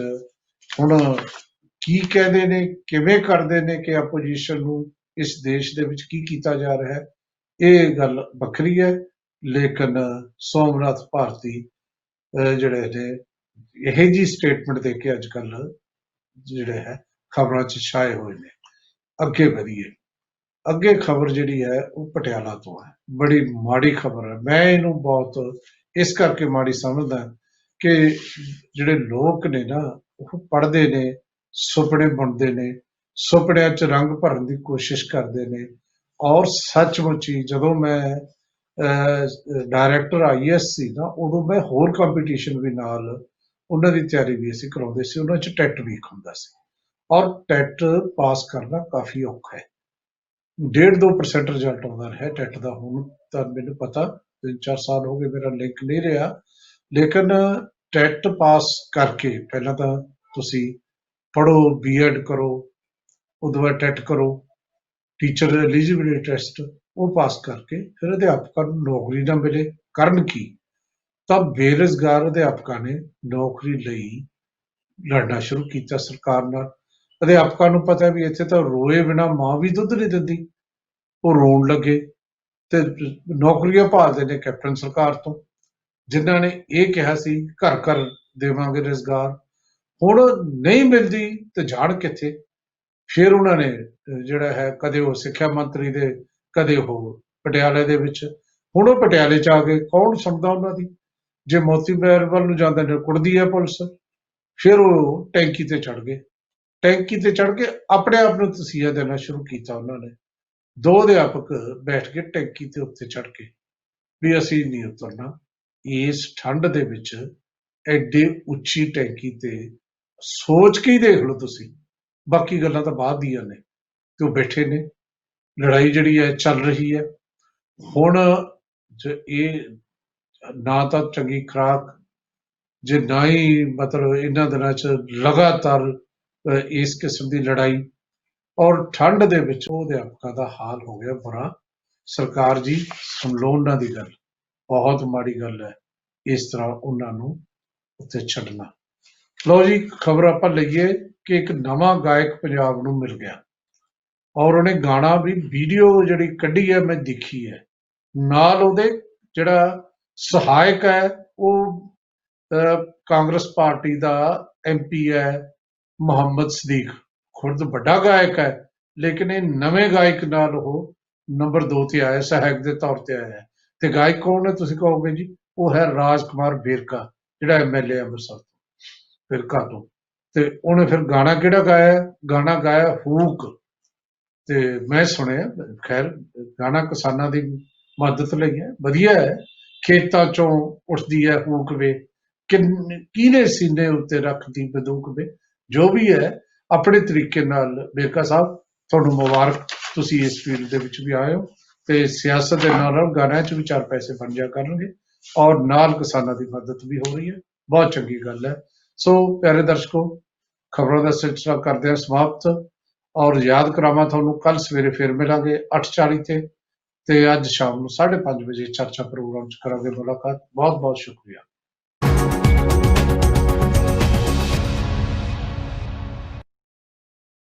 ਹੁਣ ਕੀ ਕਹਿੰਦੇ ਨੇ, ਕਿਵੇਂ ਕਰਦੇ ਨੇ ਕਿ ਆਪੋਜੀਸ਼ਨ ਨੂੰ ਇਸ ਦੇਸ਼ ਦੇ ਵਿੱਚ ਕੀ ਕੀਤਾ ਜਾ ਰਿਹਾ ਹੈ, ਇਹ ਗੱਲ ਵੱਖਰੀ ਹੈ। ਲੇਕਿਨ ਸੋਮਨਾਥ ਭਾਰਤੀ ਜਿਹੜੇ ਨੇ ਇਹ ਜੀ ਸਟੇਟਮੈਂਟ ਦੇ ਕੇ ਅੱਜ ਕੱਲ ਜਿਹੜੇ ਹੈ ਖਬਰਾਂ 'ਚ ਛਾਏ ਹੋਏ ਨੇ। ਅੱਗੇ ਵਧੀਏ। ਅੱਗੇ ਖਬਰ ਜਿਹੜੀ ਹੈ ਉਹ ਪਟਿਆਲਾ ਤੋਂ ਹੈ। ਬੜੀ ਮਾੜੀ ਖਬਰ ਹੈ। ਮੈਂ ਇਹਨੂੰ ਬਹੁਤ ਇਸ ਕਰਕੇ ਮਾੜੀ ਸਮਝਦਾ ਕਿ ਜਿਹੜੇ ਲੋਕ ਨੇ ਨਾ ਉਹ ਪੜ੍ਹਦੇ ਨੇ, ਸੁਪਨੇ ਬੁਣਦੇ ਨੇ, ਸੁਪਨਿਆਂ 'ਚ ਰੰਗ ਭਰਨ ਦੀ ਕੋਸ਼ਿਸ਼ ਕਰਦੇ ਨੇ। ਔਰ ਸੱਚਮੁੱਚ ਹੀ ਜਦੋਂ ਮੈਂ ਡਾਇਰੈਕਟਰ IAS ਸੀ ਨਾ, ਉਦੋਂ ਮੈਂ ਹੋਰ ਕੰਪੀਟੀਸ਼ਨ ਵੀ ਨਾਲ ਉਹਨਾਂ ਦੀ ਤਿਆਰੀ ਵੀ ਅਸੀਂ ਕਰਾਉਂਦੇ ਸੀ। ਉਹਨਾਂ 'ਚ ਟੈਟ ਵੀਕ ਹੁੰਦਾ ਸੀ ਔਰ ਟੈਟ ਪਾਸ ਕਰਨਾ ਕਾਫੀ ਔਖਾ ਹੈ। 1.5-2% ਰਿਜ਼ਲਟ ਆਉਂਦਾ ਰਿਹਾ ਟੈਟ ਦਾ। ਹੁਣ ਤਾਂ ਮੈਨੂੰ ਪਤਾ 3-4 ਸਾਲ ਹੋ ਗਏ ਮੇਰਾ ਲਿੰਕ ਨਹੀਂ ਰਿਹਾ, ਲੇਕਿਨ ਟੈਟ ਪਾਸ ਕਰਕੇ ਪਹਿਲਾਂ ਤਾਂ ਤੁਸੀਂ ਪੜ੍ਹੋ, BEd ਕਰੋ, ਉਦੋਂ ਬਾਅਦ ਟੈਟ ਕਰੋ, ਟੀਚਰ ਐਲੀਜੀਬਿਲਿਟੀ ਟੈਸਟ, ਉਹ ਪਾਸ ਕਰਕੇ ਫਿਰ ਅਧਿਆਪਕਾਂ ਨੂੰ ਨੌਕਰੀ ਨਾ ਮਿਲੇ, ਕਰਨ ਕੀ? ਤਾਂ ਬੇਰੁਜ਼ਗਾਰ ਅਧਿਆਪਕਾਂ ਨੇ ਨੌਕਰੀ ਲਈ ਲੜਨਾ ਸ਼ੁਰੂ ਕੀਤਾ ਸਰਕਾਰ ਨਾਲ। ਅਧਿਆਪਕਾਂ ਨੂੰ ਪਤਾ ਵੀ ਇੱਥੇ ਤਾਂ ਰੋਏ ਬਿਨਾ ਮਾਂ ਵੀ ਦੁੱਧ ਨਹੀਂ ਦਿੰਦੀ, ਉਹ ਰੋਣ ਲੱਗੇ ਤੇ ਨੌਕਰੀਆਂ ਭਾਲਦੇ ਨੇ ਕੈਪਟਨ ਸਰਕਾਰ ਤੋਂ, ਜਿਨ੍ਹਾਂ ਨੇ ਇਹ ਕਿਹਾ ਸੀ ਘਰ ਘਰ ਦੇਵਾਂਗੇ ਰੁਜ਼ਗਾਰ। ਹੁਣ ਨਹੀਂ ਮਿਲਦੀ ਤੇ ਜਾਣ ਕਿੱਥੇ। ਫਿਰ ਉਹਨਾਂ ਨੇ ਜਿਹੜਾ ਹੈ ਕਦੇ ਉਹ ਸਿੱਖਿਆ ਮੰਤਰੀ ਦੇ, ਕਦੇ ਉਹ ਪਟਿਆਲੇ ਦੇ ਵਿੱਚ, ਹੁਣ ਉਹ ਪਟਿਆਲੇ 'ਚ ਆ ਗਏ, ਕੌਣ ਸੁਣਦਾ ਉਹਨਾਂ ਦੀ। ਜੇ ਮੋਤੀ ਮਹਿਲ ਵੱਲ ਨੂੰ ਜਾਂਦੇ ਨੇ ਕੁੜਦੀ ਹੈ ਪੁਲਿਸ। ਫਿਰ ਉਹ ਟੈਂਕੀ ਤੇ ਚੜ ਗਏ, ਟੈਂਕੀ ਤੇ ਚੜ ਕੇ ਆਪਣੇ ਆਪ ਨੂੰ ਤਸੀਹਾ ਦੇਣਾ ਸ਼ੁਰੂ ਕੀਤਾ ਉਹਨਾਂ ਨੇ। 2 ਅਧਿਆਪਕ ਬੈਠ ਕੇ ਟੈਂਕੀ ਤੇ ਉੱਤੇ ਚੜ ਕੇ ਵੀ ਅਸੀਂ ਨਹੀਂ ਉਤਰਨਾ ਇਸ ਠੰਡ ਦੇ ਵਿੱਚ, ਐਡੇ ਉੱਚੀ ਟੈਂਕੀ ਤੇ। ਸੋਚ ਕੇ ਹੀ ਦੇਖ ਲਓ ਤੁਸੀਂ, ਬਾਕੀ ਗੱਲਾਂ ਤਾਂ ਬਾਅਦ ਦੀਆਂ ਨੇ। ਤੇ ਉਹ ਬੈਠੇ ਨੇ, ਲੜਾਈ ਜਿਹੜੀ ਹੈ ਚੱਲ ਰਹੀ ਹੈ। ਹੁਣ ਇਹ ਨਾ ਤਾਂ ਚੰਗੀ ਖੁਰਾਕ, ਜੇ ਨਾ ਹੀ ਮਤਲਬ ਇਹਨਾਂ ਦਿਨਾਂ 'ਚ ਲਗਾਤਾਰ ਇਸ ਕਿਸਮ ਦੀ ਲੜਾਈ, ਔਰ ਠੰਡ ਦੇ ਵਿੱਚ ਉਹ ਅਧਿਆਪਕਾਂ ਦਾ ਹਾਲ ਹੋ ਗਿਆ ਬੁਰਾ। ਸਰਕਾਰ ਜੀ ਸੁਣ ਲਓ ਉਹਨਾਂ ਦੀ ਗੱਲ, ਬਹੁਤ ਮਾੜੀ ਗੱਲ ਹੈ ਇਸ ਤਰ੍ਹਾਂ ਉਹਨਾਂ ਨੂੰ ਉੱਥੇ ਛੱਡਣਾ। ਲਓ ਜੀ, ਖਬਰ ਆਪਾਂ ਲਈਏ ਕਿ ਇੱਕ ਨਵਾਂ ਗਾਇਕ ਪੰਜਾਬ ਨੂੰ ਮਿਲ ਗਿਆ, ਔਰ ਉਹਨੇ ਗਾਣਾ ਵੀ, ਵੀਡੀਓ ਜਿਹੜੀ ਕੱਢੀ ਹੈ ਮੈਂ ਦੇਖੀ ਹੈ, ਨਾਲ ਉਹਦੇ ਜਿਹੜਾ ਸਹਾਇਕ ਹੈ ਉਹ ਕਾਂਗਰਸ ਪਾਰਟੀ ਦਾ MP ਹੈ ਮੁਹੰਮਦ ਸਦੀਕ, ਖੁਦ ਵੱਡਾ ਗਾਇਕ ਹੈ, ਲੇਕਿਨ ਇਹ ਨਵੇਂ ਗਾਇਕ ਨਾਲ ਉਹ ਨੰਬਰ 2 ਤੇ ਆਇਆ, ਸਹਾਇਕ ਦੇ ਤੌਰ ਤੇ ਆਇਆ। ਤੇ ਗਾਇਕ ਕੌਣ ਹੈ ਤੁਸੀਂ ਕਹੋਗੇ ਜੀ, ਉਹ ਹੈ ਰਾਜ ਕੁਮਾਰ ਵੇਰਕਾ, ਜਿਹੜਾ MLA ਅੰਮ੍ਰਿਤਸਰ ਵੇਰਕਾ ਤੋਂ। ਤੇ ਉਹਨੇ ਫਿਰ ਗਾਣਾ ਕਿਹੜਾ ਗਾਇਆ? ਗਾਣਾ ਗਾਇਆ ਹੂਕ। ਤੇ ਮੈਂ ਸੁਣਿਆ, ਖੈਰ ਗਾਣਾ ਕਿਸਾਨਾਂ ਦੀ ਮਦਦ ਲਈ ਹੈ, ਵਧੀਆ ਹੈ। ਖੇਤਾਂ ਚੋਂ ਉੱਠਦੀ ਹੈ ਹੂਕ ਵੇ, ਕਿਹਨੇ ਸੀਨੇ ਉੱਤੇ ਰੱਖਦੀ ਬੰਦੂਕ ਵੇ। ਜੋ ਵੀ ਹੈ, ਆਪਣੇ ਤਰੀਕੇ ਨਾਲ ਵੇਰਕਾ ਸਾਹਿਬ ਤੁਹਾਨੂੰ ਮੁਬਾਰਕ, ਤੁਸੀਂ ਇਸ ਫੀਲਡ ਦੇ ਵਿੱਚ ਵੀ ਆਏ ਹੋ ਤੇ ਸਿਆਸਤ ਦੇ ਨਾਲ ਨਾਲ ਗਾਣਿਆਂ 'ਚ ਵੀ 4 ਪੈਸੇ ਬਣ ਜਾ ਕਰਨਗੇ, ਔਰ ਨਾਲ ਕਿਸਾਨਾਂ ਦੀ ਮਦਦ ਵੀ ਹੋ ਰਹੀ ਹੈ, ਬਹੁਤ ਚੰਗੀ ਗੱਲ ਹੈ। ਸੋ ਪਿਆਰੇ ਦਰਸ਼ਕੋ, ਖਬਰਾਂ ਦਾ ਸਿਲਸਿਲਾ ਕਰਦੇ ਹਾਂ ਸਮਾਪਤ, ਔਰ ਯਾਦ ਕਰਾਵਾਂ ਤੁਹਾਨੂੰ, ਕੱਲ ਸਵੇਰੇ ਫਿਰ ਮਿਲਾਂਗੇ 8:40 ਤੇ ਅੱਜ ਸ਼ਾਮ ਨੂੰ 5:30 ਵਜੇ ਚਰਚਾ ਪ੍ਰੋਗਰਾਮ 'ਚ ਕਰਾਂਗੇ ਮੁਲਾਕਾਤ। ਬਹੁਤ ਬਹੁਤ ਸ਼ੁਕਰੀਆ।